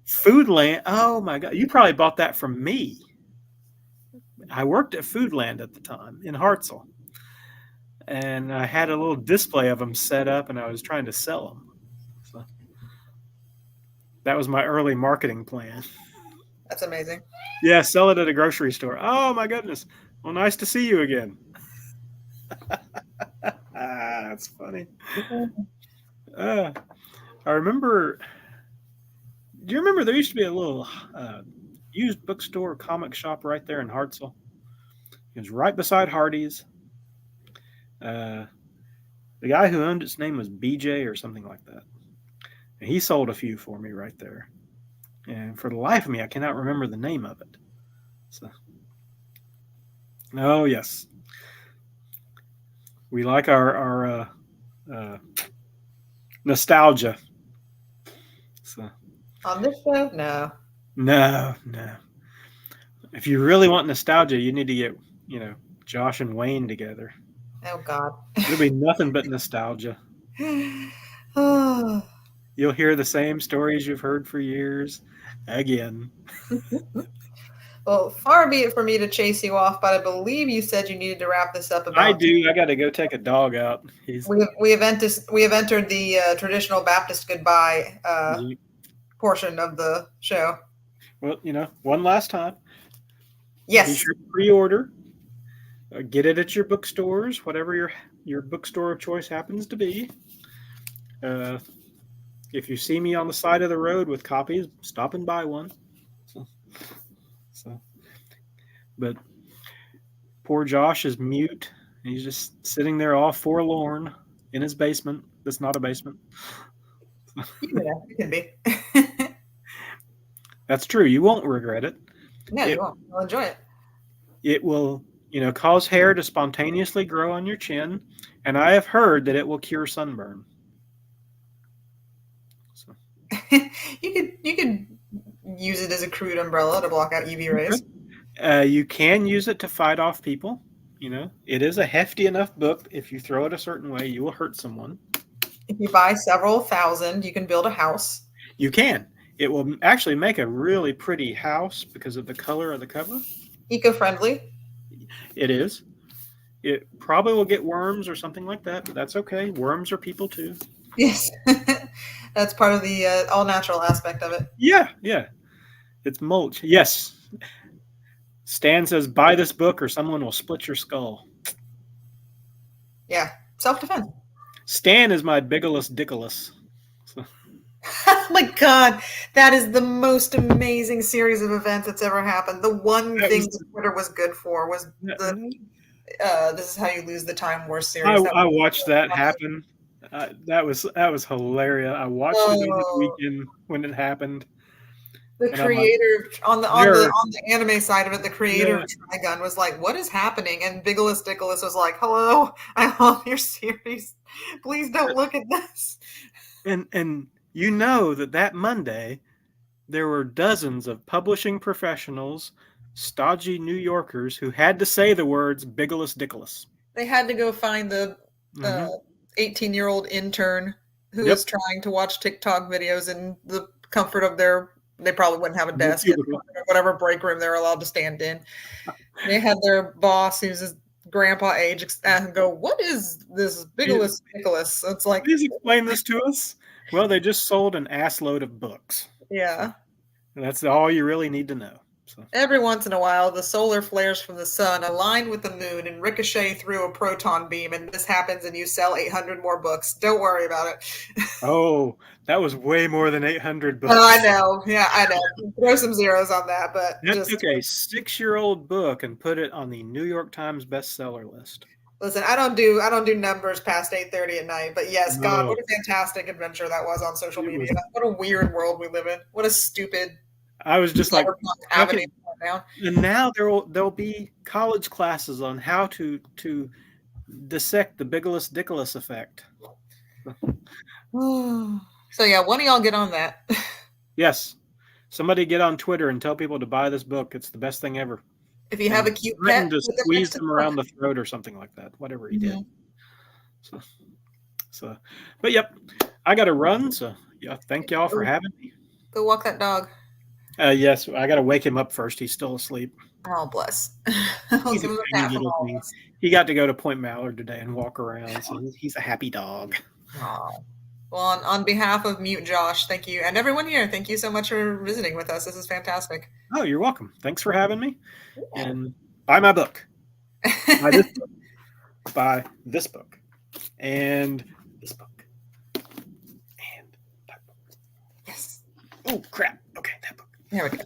Foodland. Oh my God, you probably bought that from me. I worked at Foodland at the time in Hartselle, and I had a little display of them set up, and I was trying to sell them. So that was my early marketing plan. That's amazing. Yeah, sell it at a grocery store. Oh my goodness. Well, nice to see you again. That's funny. I remember. Do you remember there used to be a little used bookstore, comic shop right there in Hartselle? It was right beside Hardee's. The guy who owned its name was BJ or something like that. And he sold a few for me right there. And for the life of me, I cannot remember the name of it. So, oh yes, we like our nostalgia. So, on this show, no. If you really want nostalgia, you need to get Josh and Wayne together. Oh God, it'll be nothing but nostalgia. Oh. You'll hear the same stories you've heard for years again. Well, far be it for me to chase you off, but I believe you said you needed to wrap this up. I do. I got to go take a dog out. We have entered the traditional Baptist goodbye portion of the show. Well, one last time. Be Yes. sure to pre-order. Get it at your bookstores, whatever your bookstore of choice happens to be. If you see me on the side of the road with copies, stop and buy one. So, but poor Josh is mute. He's just sitting there all forlorn in his basement. That's not a basement. Yeah, it can be. That's true. You won't regret it. No, It you won't. You'll enjoy it. it will, cause hair to spontaneously grow on your chin, and I have heard that it will cure sunburn. So, You could use it as a crude umbrella to block out UV rays. you can use it to fight off people. It is a hefty enough book. If you throw it a certain way, you will hurt someone. If you buy several thousand, you can build a house. You can. It will actually make a really pretty house because of the color of the cover. Eco-friendly. It is. It probably will get worms or something like that, but that's okay. Worms are people too. Yes. That's part of the all-natural aspect of it. Yeah. It's mulch. Yes. Stan says, buy this book or someone will split your skull. Yeah. Self-defense. Stan is my biggest dickless. So. Oh my God. That is the most amazing series of events that's ever happened. The one thing that Twitter was good for was the This Is How You Lose the Time War series. I watched that happen. That was hilarious. I watched it over the weekend when it happened. The creator on the anime side of it, the creator of Trigun was like, "What is happening?" And Bigelows Dickolas was like, "Hello, I love your series. Please don't look at this." And that Monday there were dozens of publishing professionals, stodgy New Yorkers who had to say the words Bigelows Dickolas. They had to go find the 18-year-old intern who was trying to watch TikTok videos in the comfort of they probably wouldn't have a desk in whatever break room they're allowed to stand in. They had their boss, who's his grandpa age, and go, "What is this Bigelows Dickolas?" It's like, please explain this to us. Well, they just sold an ass load of books. Yeah. So that's all you really need to know. So. Every once in a while, the solar flares from the sun align with the moon and ricochet through a proton beam, and this happens and you sell 800 more books. Don't worry about it. Oh, that was way more than 800 books. Oh, I know. Yeah, I know. Throw some zeros on that, but that took a 6-year-old book and put it on the New York Times bestseller list. Listen, I don't do numbers past 8:30 at night, but yes, God, what a fantastic adventure that was on social media. What a weird world we live in. What a stupid. I was just like, okay. And now there'll be college classes on how to dissect the Bigelows Dickolas effect. So yeah, when do y'all get on that? Yes, somebody get on Twitter and tell people to buy this book. It's the best thing ever. If you have a cute pet, to squeeze them around the throat or something like that. Whatever he did. So, but yep, I got to run. So yeah, thank y'all for having me. Go walk that dog. Yes, I got to wake him up first. He's still asleep. Oh, bless. He's a tiny little thing. He got to go to Point Mallard today and walk around, so he's a happy dog. Oh. Well, on behalf of Mute Josh, thank you. And everyone here, thank you so much for visiting with us. This is fantastic. Oh, you're welcome. Thanks for having me. Yeah. And buy my book. Buy this book. Buy this book. And this book. And that book. Yes. Oh, crap. Okay, that book. There we go.